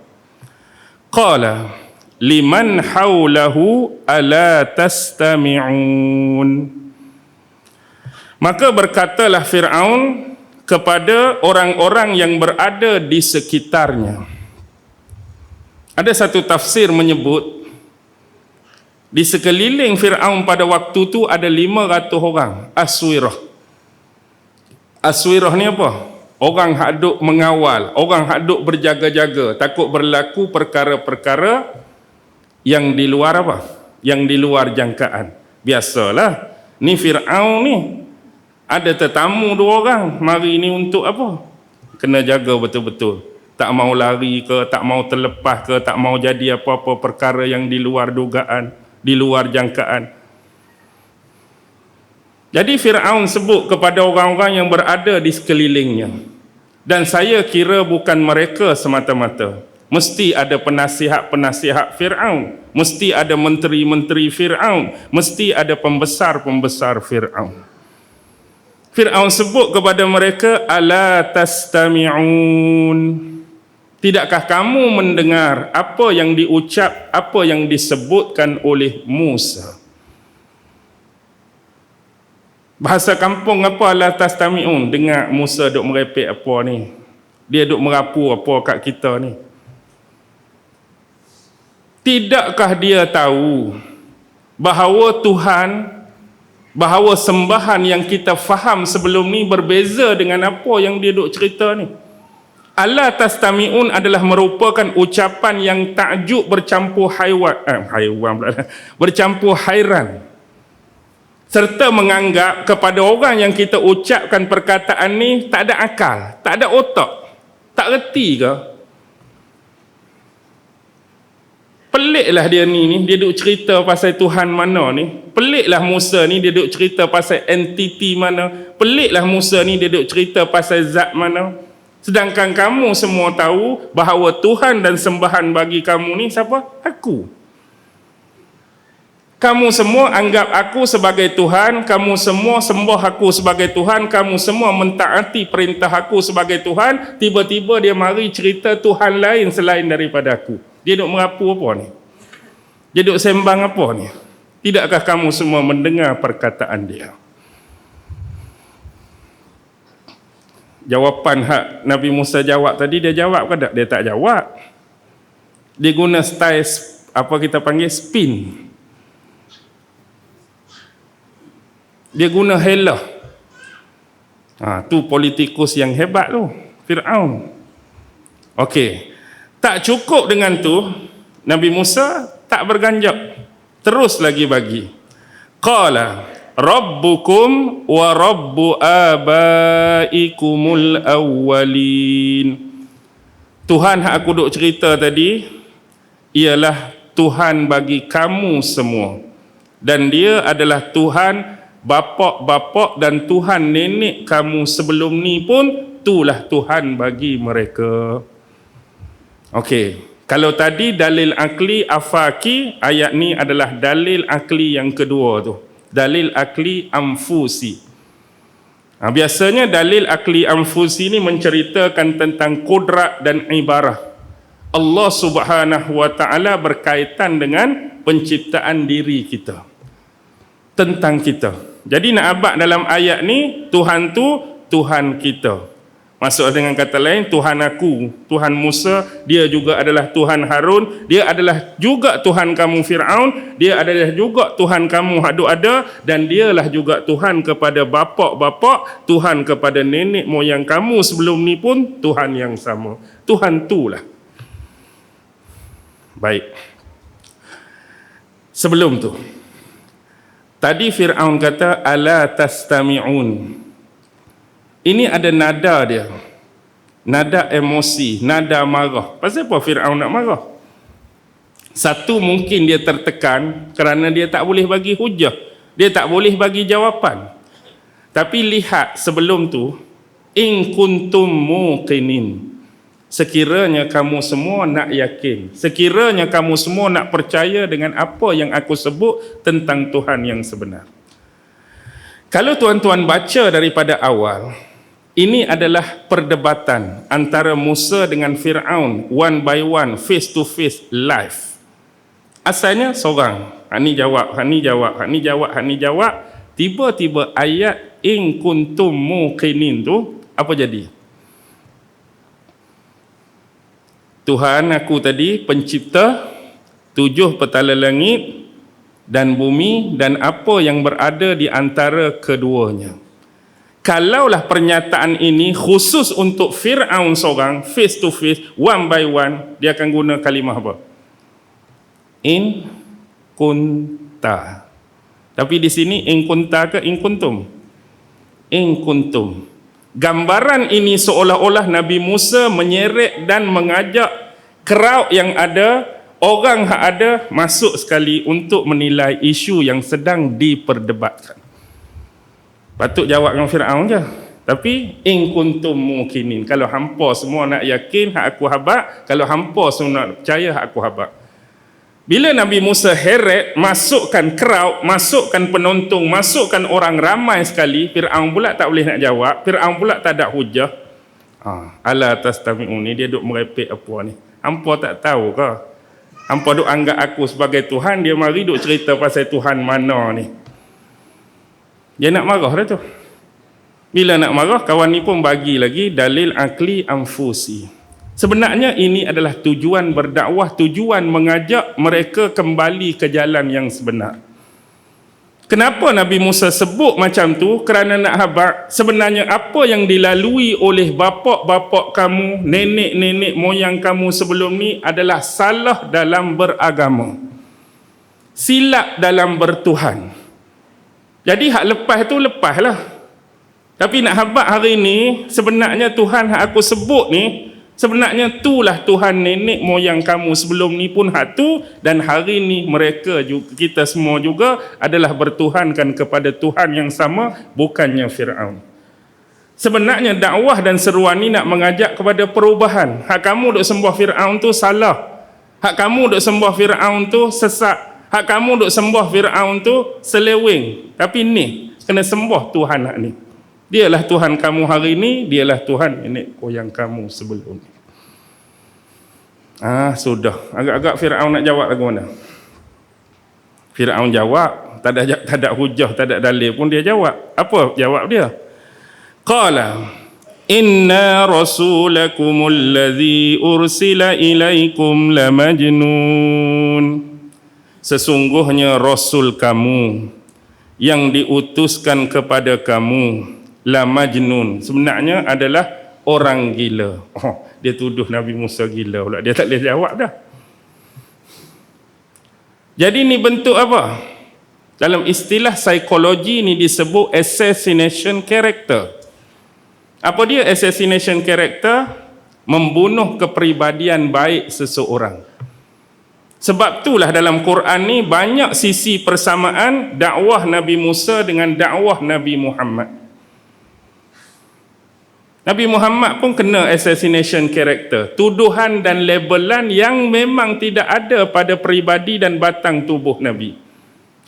Qala liman haulahu ala tastami'un. Maka berkatalah Fir'aun kepada orang-orang yang berada di sekitarnya. Ada satu tafsir menyebut di sekeliling Fir'aun pada waktu tu ada 500 orang aswirah. Aswirah ni apa? Orang hak duk mengawal, orang hak duk berjaga-jaga, takut berlaku perkara-perkara yang di luar apa? Yang di luar jangkaan. Biasalah, ni Fir'aun ni ada tetamu 2 orang, mari ni untuk apa? Kena jaga betul-betul. Tak mau lari ke, tak mau terlepas ke, tak mau jadi apa-apa perkara yang di luar dugaan, di luar jangkaan. Jadi Fir'aun sebut kepada orang-orang yang berada di sekelilingnya. Dan saya kira bukan mereka semata-mata. Mesti ada penasihat-penasihat Fir'aun. Mesti ada menteri-menteri Fir'aun. Mesti ada pembesar-pembesar Fir'aun. Fir'aun sebut kepada mereka, ala tastami'un. Tidakkah kamu mendengar apa yang diucap, apa yang disebutkan oleh Musa? Bahasa kampung apa la tastami'un? Dengar Musa duk merepek apa ni. Dia duk merapu apa kat kita ni. Tidakkah dia tahu bahawa Tuhan, bahawa sembahan yang kita faham sebelum ni berbeza dengan apa yang dia duk cerita ni? Ala tastami'un adalah merupakan ucapan yang takjub bercampur bercampur hairan, serta menganggap kepada orang yang kita ucapkan perkataan ni tak ada akal, tak ada otak, tak reti ke? Peliklah dia ni dia duk cerita pasal Tuhan mana ni. Peliklah Musa ni dia duk cerita pasal entiti mana. Peliklah Musa ni dia duk cerita pasal zat mana. Sedangkan kamu semua tahu bahawa Tuhan dan sembahan bagi kamu ni siapa? Aku. Kamu semua anggap aku sebagai Tuhan, kamu semua sembah aku sebagai Tuhan, kamu semua mentaati perintah aku sebagai Tuhan. Tiba-tiba dia mari cerita Tuhan lain selain daripada aku. Dia duk merapu apa ni? Dia duk sembang apa ni? Tidakkah kamu semua mendengar perkataan dia? Jawapan hak Nabi Musa jawab tadi, dia jawab ke tak? Dia tak jawab. Dia guna style apa kita panggil spin. Dia guna helah. Tu politikus yang hebat tu, Fir'aun. Okey. Tak cukup dengan tu, Nabi Musa tak berganjak. Terus lagi bagi. Qala Rabbukum wa Rabbu abaikumul awwalin. Tuhan yang aku duk cerita tadi ialah Tuhan bagi kamu semua. Dan dia adalah Tuhan bapak-bapak dan Tuhan nenek kamu sebelum ni pun, itulah Tuhan bagi mereka. Okey. Kalau tadi dalil akli afaki, ayat ni adalah dalil akli yang kedua tu. Dalil akli anfusi. Biasanya dalil akli anfusi ni menceritakan tentang kudrat dan ibarah Allah Subhanahu wa ta'ala berkaitan dengan penciptaan diri kita, tentang kita. Jadi nak abad dalam ayat ni, Tuhan tu Tuhan kita. Maksud dengan kata lain, Tuhan aku, Tuhan Musa, dia juga adalah Tuhan Harun, dia adalah juga Tuhan kamu Fir'aun, dia adalah juga Tuhan kamu Haduk ada, dan dialah juga Tuhan kepada bapak-bapak, Tuhan kepada nenek moyang kamu sebelum ni pun Tuhan yang sama. Tuhan tu lah. Baik. Sebelum tu, tadi Fir'aun kata, ala tastami'un. Ini ada nada dia. Nada emosi, nada marah. Pasal apa Fir'aun nak marah? Satu, mungkin dia tertekan kerana dia tak boleh bagi hujah. Dia tak boleh bagi jawapan. Tapi lihat sebelum tu, in kuntum muqinin. Sekiranya kamu semua nak yakin, sekiranya kamu semua nak percaya dengan apa yang aku sebut tentang Tuhan yang sebenar. Kalau tuan-tuan baca daripada awal, ini adalah perdebatan antara Musa dengan Fir'aun, one by one, face to face, live. Asalnya seorang, hak ni jawab, hak ni jawab, hak ni jawab, hak ni jawab. Tiba-tiba ayat in kuntum muqinin tu apa jadi? Tuhan aku tadi pencipta 7 petala langit dan bumi dan apa yang berada di antara keduanya. Kalaulah pernyataan ini khusus untuk Fir'aun seorang, face to face, one by one, dia akan guna kalimah apa? In kunta. Tapi di sini in kunta ke in kuntum? In kuntum. Gambaran ini seolah-olah Nabi Musa menyeret dan mengajak crowd yang ada, orang yang ada masuk sekali untuk menilai isu yang sedang diperdebatkan. Patut jawab dengan Fir'aun je. Tapi in kuntum muqinin. Kalau hampa semua nak yakin hak aku habaq, kalau hampa semua nak percaya hak aku habaq. Bila Nabi Musa heret, masukkan crowd, masukkan penonton, masukkan orang ramai sekali, Fir'aun pula tak boleh nak jawab, Fir'aun pula tak ada hujah. Ala tastami'un ni dia duk merepek apa ni? Hampa tak tahu ke? Hampa duk anggap aku sebagai Tuhan, dia mari duk cerita pasal Tuhan mana ni? Dia nak marah dah tu. Bila nak marah, kawan ni pun bagi lagi dalil akli anfusi. Sebenarnya ini adalah tujuan berdakwah, tujuan mengajak mereka kembali ke jalan yang sebenar. Kenapa Nabi Musa sebut macam tu? Kerana nak habaq sebenarnya apa yang dilalui oleh bapak-bapak kamu, nenek-nenek moyang kamu sebelum ni adalah salah dalam beragama, silap dalam bertuhan. Jadi hak lepas tu lepaslah. Tapi nak habaq hari ni, sebenarnya Tuhan hak aku sebut ni, sebenarnya itulah Tuhan nenek moyang kamu sebelum ni pun hak tu, dan hari ni mereka juga, kita semua juga adalah bertuhankan kepada Tuhan yang sama, bukannya Fir'aun. Sebenarnya dakwah dan seruan ni nak mengajak kepada perubahan. Hak kamu duk sembah Fir'aun tu salah. Hak kamu duk sembah Fir'aun tu sesat. Hak kamu duk sembah Fir'aun tu seleweng. Tapi ni kena sembah Tuhan hak ni. Dialah Tuhan kamu hari ni, dialah Tuhan nenek moyang kamu sebelum ni. Sudah. Agak-agak Fir'aun nak jawab lagu mana? Fir'aun jawab, tak ada hujah, tak ada dalil pun dia jawab. Apa jawab dia? Qala inna rasulakumul ladzi ursila ilaikum la majnun. Sesungguhnya rasul kamu yang diutuskan kepada kamu la majnun, sebenarnya adalah orang gila. Dia tuduh Nabi Musa gila pula. Dia tak boleh jawab dah. Jadi ni bentuk apa? Dalam istilah psikologi ni disebut assassination character. Apa dia assassination character? Membunuh kepribadian baik seseorang. Sebab itulah dalam Quran ni banyak sisi persamaan dakwah Nabi Musa dengan dakwah Nabi Muhammad. Nabi Muhammad pun kena assassination character, tuduhan dan labelan yang memang tidak ada pada peribadi dan batang tubuh Nabi.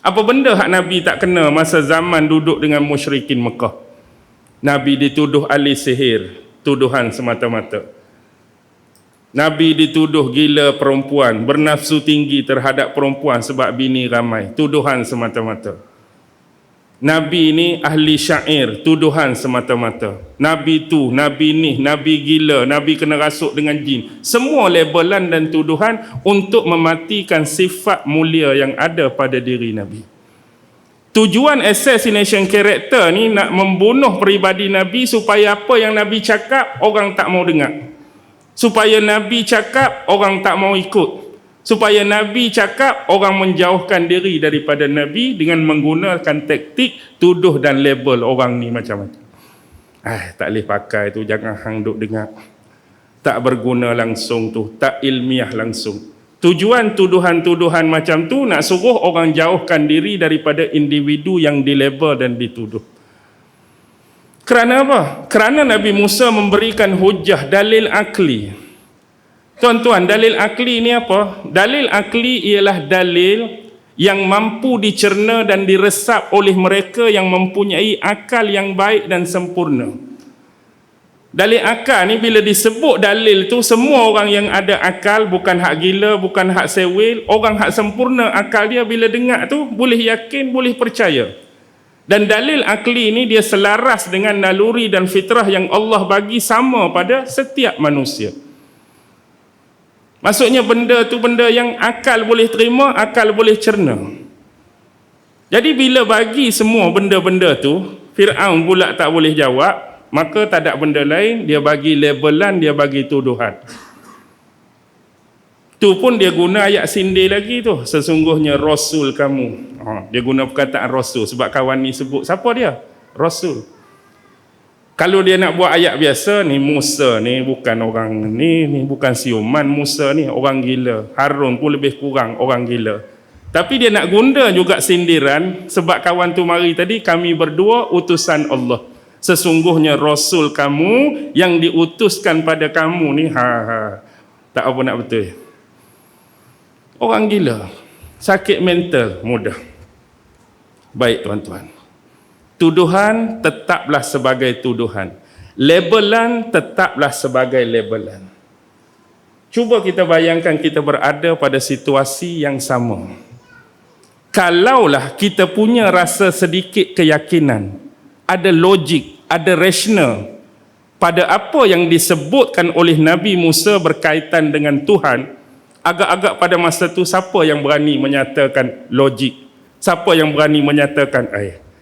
Apa benda hak Nabi tak kena masa zaman duduk dengan musyrikin Mekah? Nabi dituduh ahli sihir, tuduhan semata-mata. Nabi dituduh gila perempuan, bernafsu tinggi terhadap perempuan sebab bini ramai, tuduhan semata-mata. Nabi ni ahli syair, tuduhan semata-mata. Nabi tu, Nabi ni, Nabi gila, Nabi kena rasuk dengan jin. Semua labelan dan tuduhan untuk mematikan sifat mulia yang ada pada diri Nabi. Tujuan assassination character ni nak membunuh peribadi Nabi supaya apa yang Nabi cakap orang tak mau dengar. Supaya Nabi cakap orang tak mau ikut. Supaya Nabi cakap orang menjauhkan diri daripada Nabi dengan menggunakan taktik tuduh dan label orang ni macam-macam. Tak boleh pakai tu, jangan hang duk dengar. Tak berguna langsung tu, tak ilmiah langsung. Tujuan tuduhan-tuduhan macam tu nak suruh orang jauhkan diri daripada individu yang dilabel dan dituduh. Kerana apa? Kerana Nabi Musa memberikan hujah dalil akli. Tuan-tuan, dalil akli ni apa? Dalil akli ialah dalil yang mampu dicerna dan diresap oleh mereka yang mempunyai akal yang baik dan sempurna. Dalil akal ni bila disebut dalil tu, semua orang yang ada akal, bukan hak gila, bukan hak sewil, orang hak sempurna akal dia bila dengar tu boleh yakin, boleh percaya. Dan dalil akli ni dia selaras dengan naluri dan fitrah yang Allah bagi sama pada setiap manusia. Maksudnya benda tu benda yang akal boleh terima, akal boleh cerna. Jadi bila bagi semua benda-benda tu, Fir'aun pula tak boleh jawab, maka tak ada benda lain, dia bagi labelan, dia bagi tuduhan. Tu pun dia guna ayat sindir lagi tu, sesungguhnya Rasul kamu. Dia guna perkataan Rasul, sebab kawan ni sebut, siapa dia? Rasul. Kalau dia nak buat ayat biasa ni, Musa ni bukan orang ni bukan siuman. Musa ni orang gila. Harun pun lebih kurang orang gila. Tapi dia nak guna juga sindiran, sebab kawan tu mari tadi, kami berdua utusan Allah. Sesungguhnya Rasul kamu yang diutuskan pada kamu ni, tak apa nak betul. Orang gila, sakit mental mudah. Baik tuan-tuan, tuduhan tetaplah sebagai tuduhan, labelan tetaplah sebagai labelan. Cuba kita bayangkan kita berada pada situasi yang sama. Kalaulah kita punya rasa sedikit keyakinan, ada logik, ada rasional pada apa yang disebutkan oleh Nabi Musa berkaitan dengan Tuhan, agak-agak pada masa tu siapa yang berani menyatakan logik, Siapa yang berani menyatakan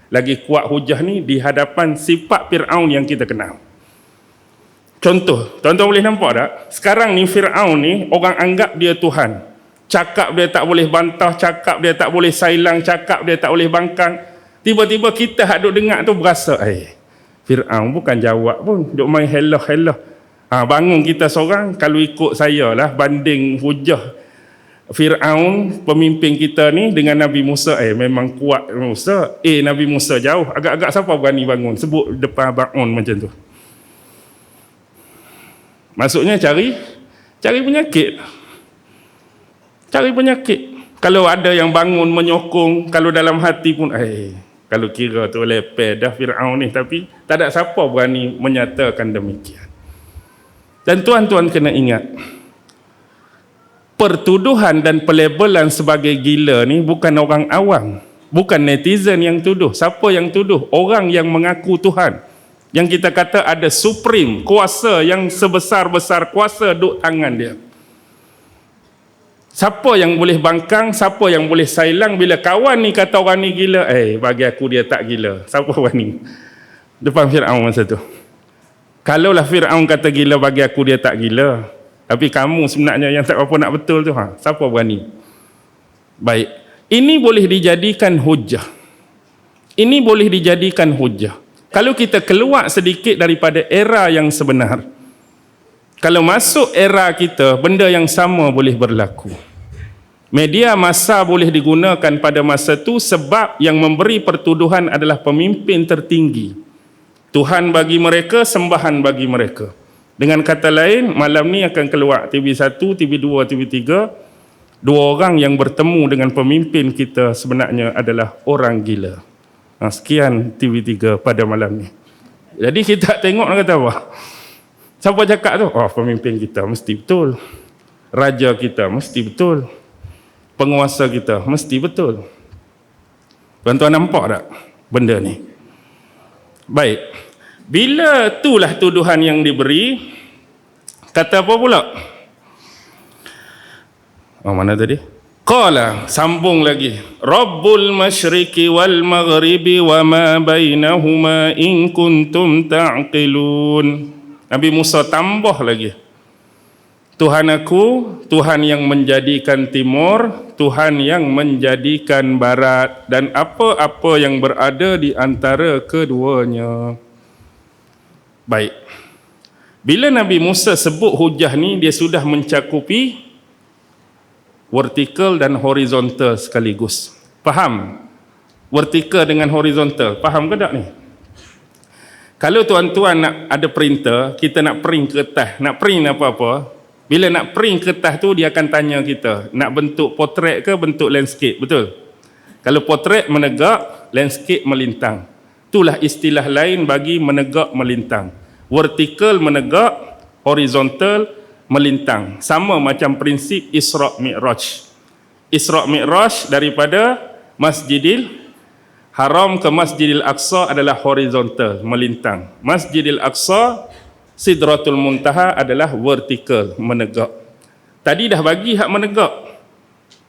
lagi kuat hujah ni di hadapan sifat Fir'aun yang kita kenal? Contoh, tuan-tuan boleh nampak tak? Sekarang ni Fir'aun ni orang anggap dia Tuhan. Cakap dia tak boleh bantah, cakap dia tak boleh sailang, cakap dia tak boleh bangkang. Tiba-tiba kita hak duk dengar tu berasa, Fir'aun bukan jawab pun, duk main helah-helah. Bangun kita seorang, kalau ikut saya lah, banding hujah Fir'aun, pemimpin kita ni dengan Nabi Musa, memang kuat Musa. Nabi Musa jauh, agak-agak siapa berani bangun, sebut depan bangun macam tu. Maksudnya cari penyakit. Cari penyakit. Kalau ada yang bangun menyokong, kalau dalam hati pun, kalau kira tu lepeh dah Fir'aun ni, tapi tak ada siapa berani menyatakan demikian. Dan tuan-tuan kena ingat, pertuduhan dan pelabelan sebagai gila ni bukan orang awam, bukan netizen yang tuduh. Siapa yang tuduh? Orang yang mengaku Tuhan, yang kita kata ada supreme, kuasa yang sebesar-besar kuasa duk tangan dia. Siapa yang boleh bangkang, siapa yang boleh sailang bila kawan ni kata orang ni gila, bagi aku dia tak gila. Siapa berani depan Fir'aun masa tu? Kalaulah Fir'aun kata gila, bagi aku dia tak gila, tapi kamu sebenarnya yang tak apa nak betul tu, siapa berani? Baik, ini boleh dijadikan hujah. Ini boleh dijadikan hujah kalau kita keluar sedikit daripada era yang sebenar. Kalau masuk era kita, benda yang sama boleh berlaku. Media massa boleh digunakan pada masa itu sebab yang memberi pertuduhan adalah pemimpin tertinggi. Tuhan bagi mereka, sembahan bagi mereka. Dengan kata lain, malam ni akan keluar TV1, TV2, TV3, dua orang yang bertemu dengan pemimpin kita sebenarnya adalah orang gila. Sekian TV3 pada malam ni. Jadi kita tengok nak kata apa? Siapa cakap tu? Pemimpin kita mesti betul. Raja kita mesti betul. Penguasa kita mesti betul. Tuan-tuan nampak tak benda ni? Baik. Bila itulah tuduhan yang diberi, kata apa pula? Mana tadi? Qala, sambung lagi. Rabbul masyriqi wal maghribi wa ma bainahuma in kuntum ta'qilun. Nabi Musa tambah lagi. Tuhan aku, Tuhan yang menjadikan timur, Tuhan yang menjadikan barat, dan apa-apa yang berada di antara keduanya. Baik. Bila Nabi Musa sebut hujah ni, dia sudah mencakupi vertikal dan horizontal sekaligus. Faham? Vertikal dengan horizontal. Faham ke tak ni? Kalau tuan-tuan nak ada printer, kita nak print kertas, nak print apa-apa, bila nak print kertas tu, dia akan tanya kita, nak bentuk potret ke bentuk landscape, betul? Kalau potret menegak, landscape melintang. Itulah istilah lain bagi menegak melintang. Vertikal menegak, horizontal melintang. Sama macam prinsip Isra' Mi'raj. Isra' Mi'raj daripada Masjidil Haram ke Masjidil Aqsa adalah horizontal, melintang. Masjidil Aqsa, Sidratul Muntaha adalah vertikal, menegak. Tadi dah bagi hak menegak.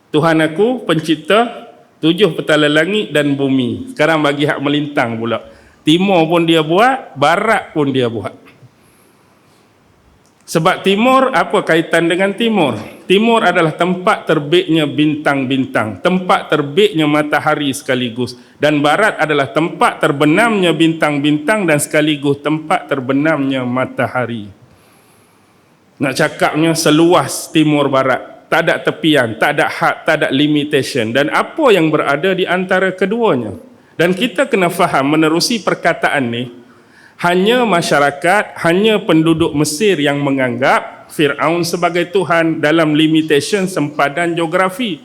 Tuhan aku pencipta 7 petala langit dan bumi. Sekarang bagi hak melintang pula. Timur pun dia buat, barat pun dia buat. Sebab timur, apa kaitan dengan timur? Timur adalah tempat terbitnya bintang-bintang, tempat terbitnya matahari sekaligus. Dan barat adalah tempat terbenamnya bintang-bintang dan sekaligus tempat terbenamnya matahari. Nak cakapnya seluas timur barat, tak ada tepian, tak ada had, tak ada limitation. Dan apa yang berada di antara keduanya? Dan kita kena faham menerusi perkataan ni, hanya masyarakat, hanya penduduk Mesir yang menganggap Fir'aun sebagai Tuhan dalam limitation sempadan geografi.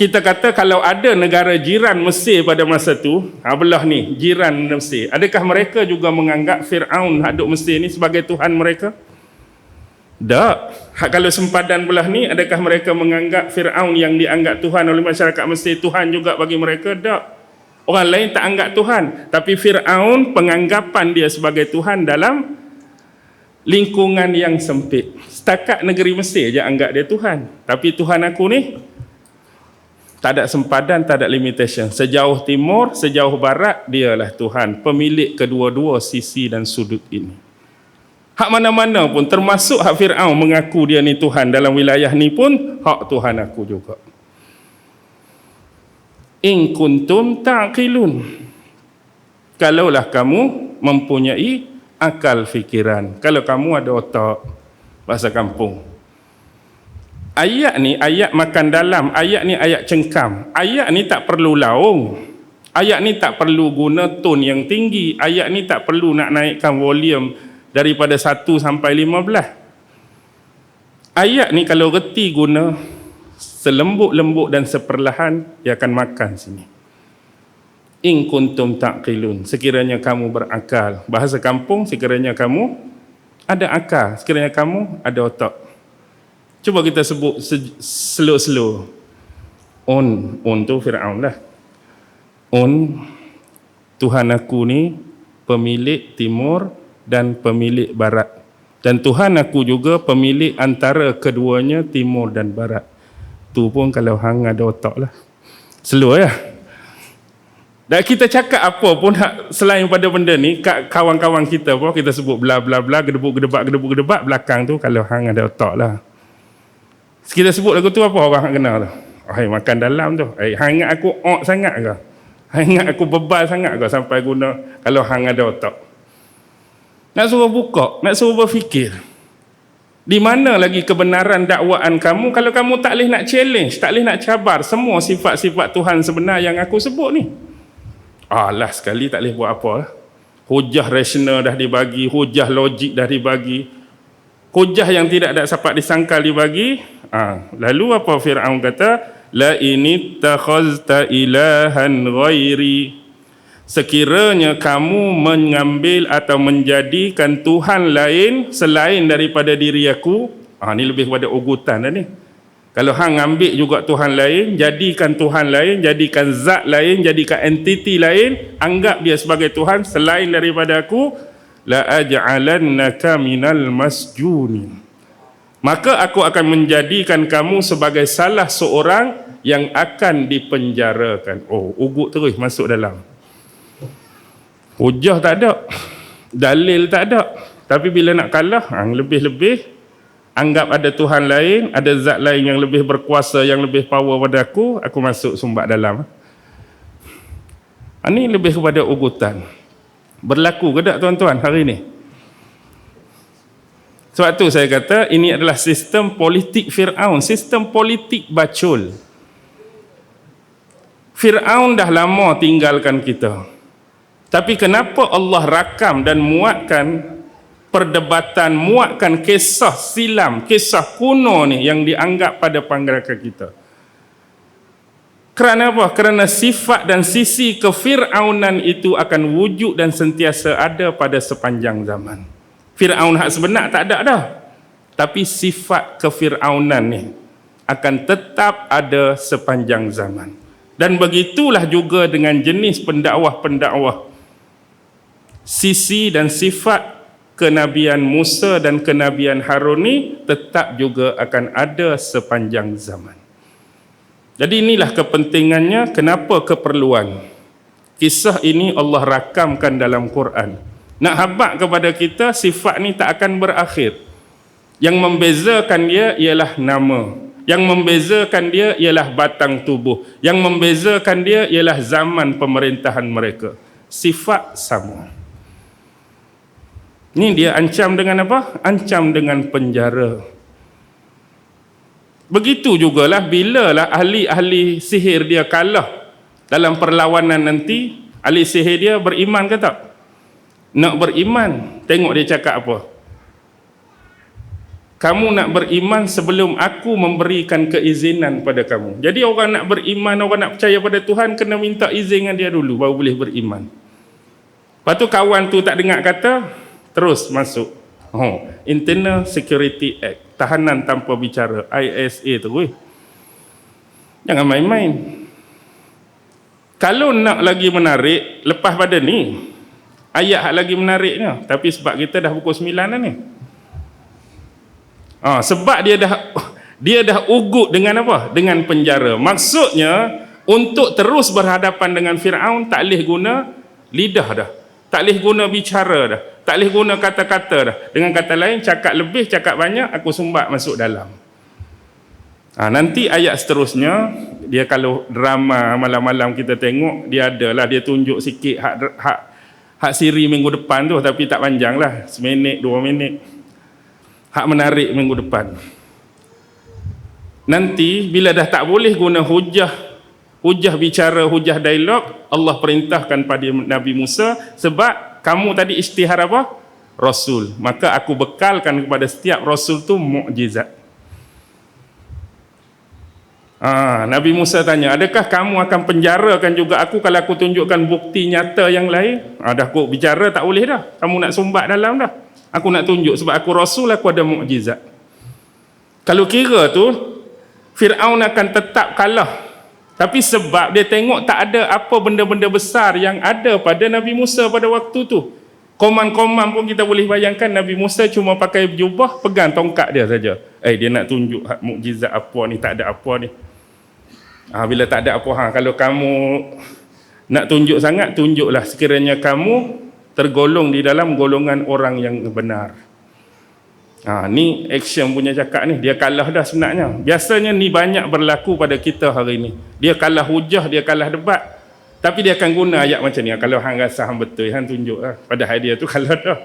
Kita kata kalau ada negara jiran Mesir pada masa tu, belah ni, jiran Mesir, adakah mereka juga menganggap Fir'aun hadut Mesir ni sebagai Tuhan mereka? Tak. Kalau sempadan belah ni, adakah mereka menganggap Fir'aun yang dianggap Tuhan oleh masyarakat Mesir Tuhan juga bagi mereka? Tak. Orang lain tak anggap Tuhan, tapi Fir'aun penganggapan dia sebagai Tuhan dalam lingkungan yang sempit. Setakat negeri Mesir je anggap dia Tuhan. Tapi Tuhan aku ni Tak ada sempadan, tak ada limitation. Sejauh timur, sejauh barat, dialah Tuhan, pemilik kedua-dua sisi dan sudut ini. Hak mana-mana pun, termasuk hak Fir'aun mengaku dia ni Tuhan dalam wilayah ni pun, hak Tuhan aku juga. In kuntum ta'qilun. Kalaulah kamu mempunyai akal fikiran. Kalau kamu ada otak, bahasa kampung. Ayat ni ayat makan dalam, ayat ni ayat cengkam. Ayat ni tak perlu laung. Ayat ni tak perlu guna tone yang tinggi. Ayat ni tak perlu nak naikkan volume daripada 1 sampai 15. Ayat ni kalau reti guna selembut-lembut dan seperlahan, dia akan makan sini. In kuntum ta'qilun, sekiranya kamu berakal. Bahasa kampung, sekiranya kamu ada akal, sekiranya kamu ada otak. Cuba kita sebut slow-slow. On tu Fir'aun lah. On, Tuhan aku ni pemilik timur dan pemilik barat. Dan Tuhan aku juga pemilik antara keduanya, timur dan barat. Tu pun kalau hang ada otak lah. Slow ya. Dan kita cakap apa pun selain pada benda ni, kawan-kawan kita pun kita sebut bla bla bla, gedebuk-gedebak, belakang tu kalau hang ada otak lah. Kita sebut lagu tu apa orang hang kenal tu? Hai, makan dalam tu. Hai, hang ingat aku sangat ke? Hang ingat aku bebal sangat ke sampai guna kalau hang ada otak? Nak suruh buka, nak suruh berfikir. Di mana lagi kebenaran dakwaan kamu kalau kamu tak boleh nak challenge, tak boleh nak cabar semua sifat-sifat Tuhan sebenar yang aku sebut ni? Alah, sekali tak boleh buat apa lah. Hujah rasional dah dibagi, hujah logik dah dibagi, hujah yang tidak ada dapat disangkal dibagi. Lalu apa Fir'aun kata? La ini takhazta ilahan ghairi. Sekiranya kamu mengambil atau menjadikan Tuhan lain selain daripada diri aku. Ni lebih kepada ugutan dah ni. Kalau hang ambil juga Tuhan lain, jadikan Tuhan lain, jadikan zat lain, jadikan entiti lain, anggap dia sebagai Tuhan selain daripada aku, la aj'alannaka minal masjunin. Maka aku akan menjadikan kamu sebagai salah seorang yang akan dipenjarakan. Ugut terus masuk dalam. Hujah tak ada, dalil tak ada, tapi bila nak kalah, lebih-lebih anggap ada Tuhan lain, ada zat lain yang lebih berkuasa, yang lebih power pada aku masuk sumbat dalam. Ini lebih kepada ugutan. Berlaku ke tak tuan-tuan hari ini? Sebab tu saya kata ini adalah sistem politik Fir'aun, sistem politik bacul. Fir'aun dah lama tinggalkan kita. Tapi kenapa Allah rakam dan muatkan perdebatan, muatkan kisah silam, kisah kuno ni yang dianggap pada panggarakan kita? Kerana apa? Kerana sifat dan sisi kefir'aunan itu akan wujud dan sentiasa ada pada sepanjang zaman. Fir'aun hak sebenar tak ada dah. Tapi sifat kefir'aunan ni akan tetap ada sepanjang zaman. Dan begitulah juga dengan jenis pendakwah-pendakwah. Sisi dan sifat kenabian Musa dan kenabian Harun ni tetap juga akan ada sepanjang zaman. Jadi inilah kepentingannya, kenapa keperluan. Kisah ini Allah rakamkan dalam Quran. Nak habaq kepada kita sifat ni tak akan berakhir. Yang membezakan dia ialah nama. Yang membezakan dia ialah batang tubuh. Yang membezakan dia ialah zaman pemerintahan mereka. Sifat sama. Ni dia ancam dengan apa? Ancam dengan penjara. Begitu jugalah bila lah ahli-ahli sihir dia kalah dalam perlawanan nanti, ahli sihir dia beriman ke tak? Nak beriman, tengok dia cakap apa. Kamu nak beriman sebelum aku memberikan keizinan pada kamu. Jadi orang nak beriman, orang nak percaya pada Tuhan, kena minta izin dengan dia dulu baru boleh beriman. Lepas tu kawan tu tak dengar kata, terus masuk. Internal Security Act, tahanan tanpa bicara, ISA tu. Jangan main-main. Kalau nak lagi menarik, lepas pada ni, ayat lagi menariknya. Tapi sebab kita dah pukul 9 dah ni. Sebab dia Dia dah ugut dengan apa? Dengan penjara. Maksudnya untuk terus berhadapan dengan Firaun tak boleh guna lidah dah. Tak boleh guna bicara dah. Tak boleh guna kata-kata dah. Dengan kata lain, cakap lebih, cakap banyak, aku sumbat masuk dalam. Nanti ayat seterusnya, dia kalau drama malam-malam kita tengok, dia adalah, dia tunjuk sikit hak siri minggu depan tu, tapi tak panjang lah, seminit, 2 minit. Hak menarik minggu depan. Nanti, bila dah tak boleh guna hujah bicara, hujah dialog, Allah perintahkan pada Nabi Musa, sebab kamu tadi isytihar apa? Rasul. Maka aku bekalkan kepada setiap Rasul tu mukjizat. Nabi Musa tanya, adakah kamu akan penjarakan juga aku kalau aku tunjukkan bukti nyata yang lain? Dah aku bicara tak boleh dah. Kamu nak sumbat dalam dah. Aku nak tunjuk sebab aku Rasul, aku ada mukjizat. Kalau kira tu, Firaun akan tetap kalah. Tapi sebab dia tengok tak ada apa benda-benda besar yang ada pada Nabi Musa pada waktu tu. Koman-koman pun kita boleh bayangkan Nabi Musa cuma pakai jubah, pegang tongkat dia saja. Dia nak tunjuk mukjizat apa ni, tak ada apa ni. Bila tak ada apa, kalau kamu nak tunjuk sangat, tunjuklah sekiranya kamu tergolong di dalam golongan orang yang benar. Ni action punya cakap ni, dia kalah dah sebenarnya. Biasanya ni banyak berlaku pada kita hari ni. Dia kalah hujah, dia kalah debat, tapi dia akan guna ayat macam ni. Kalau hang rasa hang betul, hang tunjuklah. Padahal dia tu kalah dah.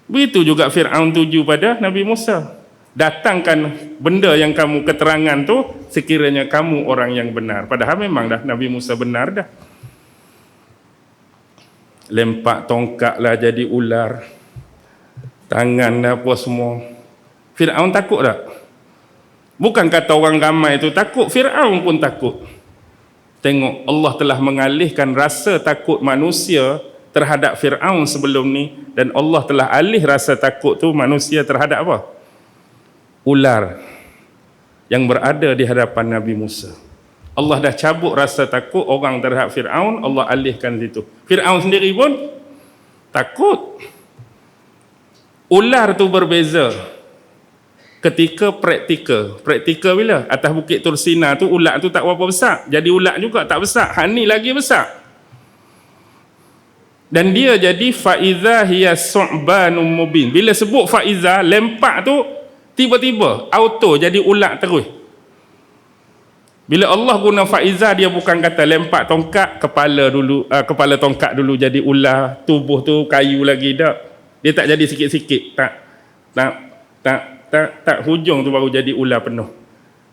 Begitu juga Firaun tuju pada Nabi Musa. Datangkan benda yang kamu keterangan tu sekiranya kamu orang yang benar. Padahal memang dah Nabi Musa benar dah. Lempak tongkat lah jadi ular, tangan dah apa semua. Firaun takut tak? Bukan kata orang ramai tu takut, Firaun pun takut. Tengok, Allah telah mengalihkan rasa takut manusia terhadap Firaun sebelum ni, dan Allah telah alih rasa takut tu manusia terhadap apa? Ular yang berada di hadapan Nabi Musa. Allah dah cabut rasa takut orang terhadap Firaun, Allah alihkan situ. Firaun sendiri pun takut. Ular tu berbeza ketika praktikal. Praktikal bila? Atas Bukit Tursina tu ular tu tak berapa besar. Jadi ular juga tak besar. Ni lagi besar. Dan dia jadi faiza hiya su'banum mubin. Bila sebut faiza, lempak tu tiba-tiba auto jadi ular terus. Bila Allah guna faiza, dia bukan kata lempak tongkat kepala dulu, kepala tongkat dulu jadi ular, tubuh tu kayu lagi, tak. Dia tak jadi sikit-sikit, tak hujung tu baru jadi ular penuh.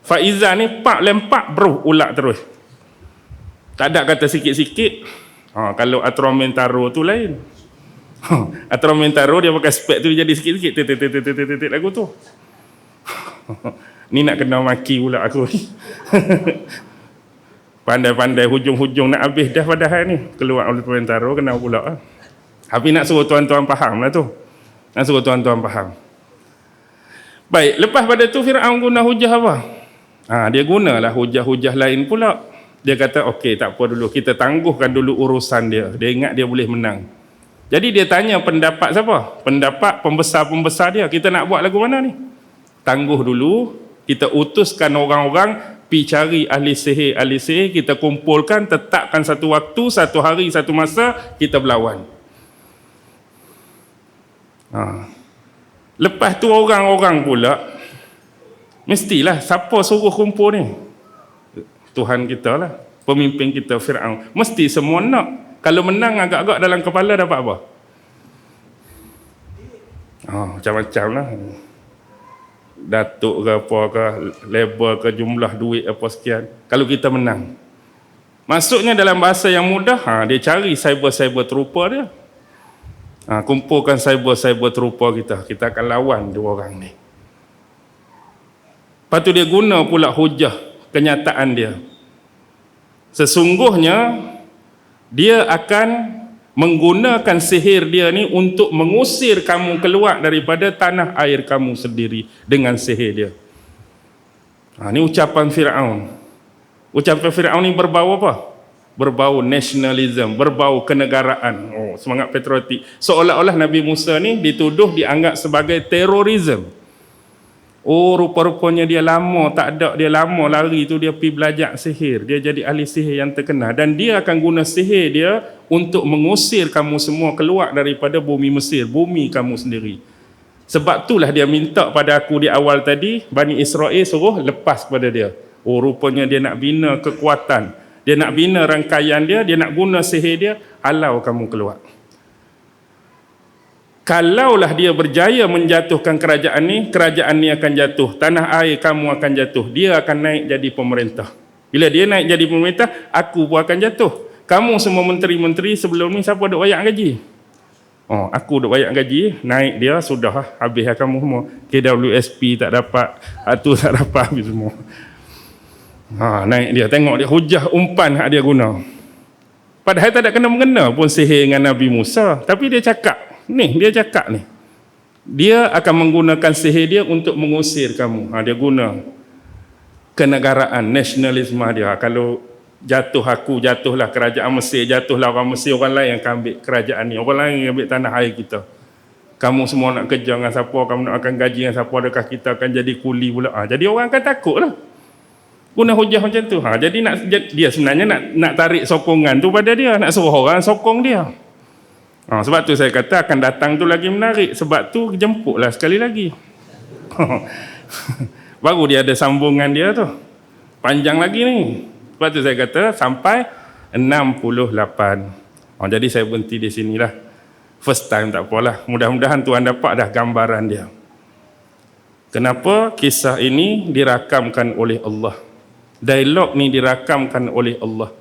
Faiza ni pak lempak bro ular terus. Tak ada kata sikit-sikit. Kalau Atromentaro tu lain. Atromentaro dia pakai spek tu jadi sikit-sikit titik lagu tu. Ni nak kena maki pula aku ni. Pandai-pandai hujung-hujung nak habis dah padahal ni. Keluar oleh Atromentaro kena pula. Tapi nak suruh tuan-tuan faham lah tu. Nak suruh tuan-tuan faham. Baik, lepas pada tu Firaun guna hujah apa? Dia gunalah hujah-hujah lain pula. Dia kata, okey, tak apa dulu, kita tangguhkan dulu urusan dia. Dia ingat dia boleh menang. Jadi dia tanya pendapat siapa? Pendapat pembesar-pembesar dia. Kita nak buat lagu mana ni? Tangguh dulu, kita utuskan orang-orang pi cari ahli sihir, kita kumpulkan, tetapkan satu waktu, satu hari, satu masa, kita berlawan. Lepas tu orang-orang pula, mestilah siapa suruh kumpul ni? Tuhan kita lah, pemimpin kita Firaun. Mesti semua nak. Kalau menang agak-agak dalam kepala dapat apa? Macam-macam lah. Datuk ke apa ke, label ke, jumlah duit apa sekian. Kalau kita menang. Maksudnya dalam bahasa yang mudah, dia cari cyber trooper dia. Kumpulkan cyber trooper kita. Kita akan lawan dua orang ni. Lepas tu dia guna pula hujah kenyataan dia. Sesungguhnya dia akan menggunakan sihir dia ni untuk mengusir kamu keluar daripada tanah air kamu sendiri dengan sihir dia. Ni ucapan Firaun. Ucapan Firaun ni berbau apa? Berbau nasionalisme, berbau kenegaraan. Semangat patriotik. Seolah-olah Nabi Musa ni dituduh dianggap sebagai terorisme. Oh, rupa-rupanya dia lama, tak ada, dia lama lari tu dia pergi belajar sihir. Dia jadi ahli sihir yang terkenal. Dan dia akan guna sihir dia untuk mengusir kamu semua keluar daripada bumi Mesir, bumi kamu sendiri. Sebab itulah dia minta pada aku di awal tadi, Bani Israel suruh lepas pada dia. Oh, rupanya dia nak bina kekuatan. Dia nak bina rangkaian dia, dia nak guna sihir dia, halau kamu keluar. Kalaulah dia berjaya menjatuhkan kerajaan ni akan jatuh. Tanah air kamu akan jatuh. Dia akan naik jadi pemerintah. Bila dia naik jadi pemerintah, aku pun akan jatuh. Kamu semua menteri-menteri sebelum ni siapa duk bayar gaji? Oh, aku duk bayar gaji, naik dia sudah habis kamu semua. KWSP tak dapat, tu tak dapat habis semua. Naik dia, tengok dia hujah umpan hak dia guna. Padahal tak ada kena-mengena pun sihir dengan Nabi Musa, tapi dia cakap ni. Dia akan menggunakan sihir dia untuk mengusir kamu. Dia guna kenegaraan, nasionalisme dia. Kalau jatuh aku, jatuhlah kerajaan Mesir, jatuhlah orang Mesir, orang lain yang akan ambil kerajaan ni. Orang lain yang ambil tanah air kita. Kamu semua nak kerja dengan siapa, kamu nak akan gaji dengan siapa, adakah kita akan jadi kuli pula. Jadi orang akan takut lah. Guna hujah macam tu. Jadi dia sebenarnya nak tarik sokongan tu pada dia, nak suruh orang sokong dia. Sebab tu saya kata akan datang tu lagi menarik. Sebab tu jemputlah sekali lagi. Baru dia ada sambungan dia tu. Panjang lagi ni. Sebab tu saya kata sampai 68. Jadi saya berhenti di sinilah. First time tak apalah. Mudah-mudahan tuan dapat dah gambaran dia. Kenapa kisah ini dirakamkan oleh Allah. Dialog ni dirakamkan oleh Allah.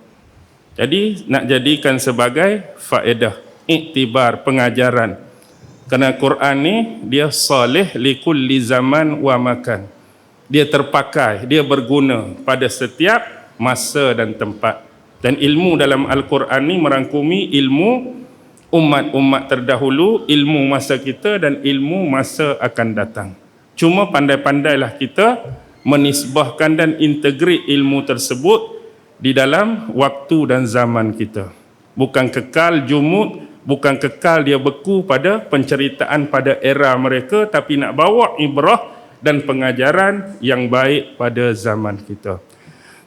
Jadi nak jadikan sebagai faedah, iktibar, pengajaran. Kerana Quran ni dia salih likulli zaman wa makan. Dia terpakai, dia berguna pada setiap masa dan tempat. Dan ilmu dalam Al-Quran ni merangkumi ilmu umat-umat terdahulu, ilmu masa kita dan ilmu masa akan datang. Cuma pandai-pandailah kita menisbahkan dan integrate ilmu tersebut di dalam waktu dan zaman kita. Bukan kekal jumud, bukan kekal dia beku pada penceritaan pada era mereka, tapi nak bawa ibrah dan pengajaran yang baik pada zaman kita.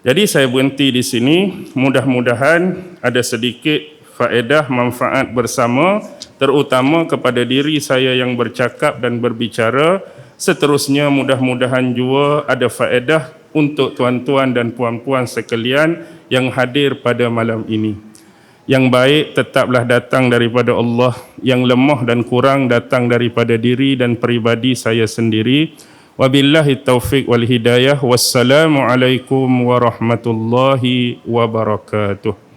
Jadi saya berhenti di sini. Mudah-mudahan ada sedikit faedah manfaat bersama, terutama kepada diri saya yang bercakap dan berbicara. Seterusnya mudah-mudahan juga ada faedah untuk tuan-tuan dan puan-puan sekalian yang hadir pada malam ini. Yang baik tetaplah datang daripada Allah, yang lemah dan kurang datang daripada diri dan peribadi saya sendiri. Wabillahi taufiq wal hidayah. Wassalamualaikum warahmatullahi wabarakatuh.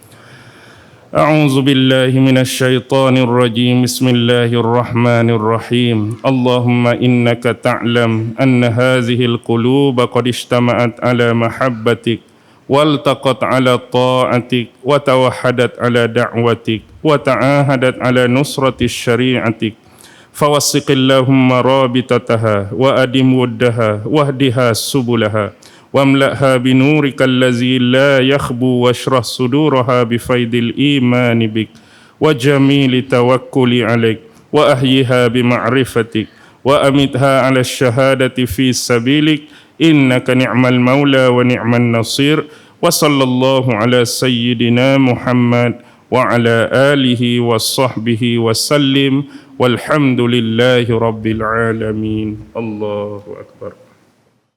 أعوذ بالله من الشيطان الرجيم بسم الله الرحمن الرحيم اللهم إنك تعلم أن هذه القلوب قد اجتمعت على محبتك والتقت على طاعتك وتوحدت على دعوتك وتعاهدت على نصرة شريعتك فوثق اللهم رابطتها وأدم ودها واهدها سبلها واملأها بنورك الذي لا يخبو واشرح صدورها بفيض الإيمان بك وجميل توكل عليك وأحيها بمعرفتك وأمتها على الشهادة في سبيلك إنك نعم المولى ونعم النصير وصلى الله على سيدنا محمد وعلى آله وصحبه وسلم والحمد لله رب العالمين الله أكبر.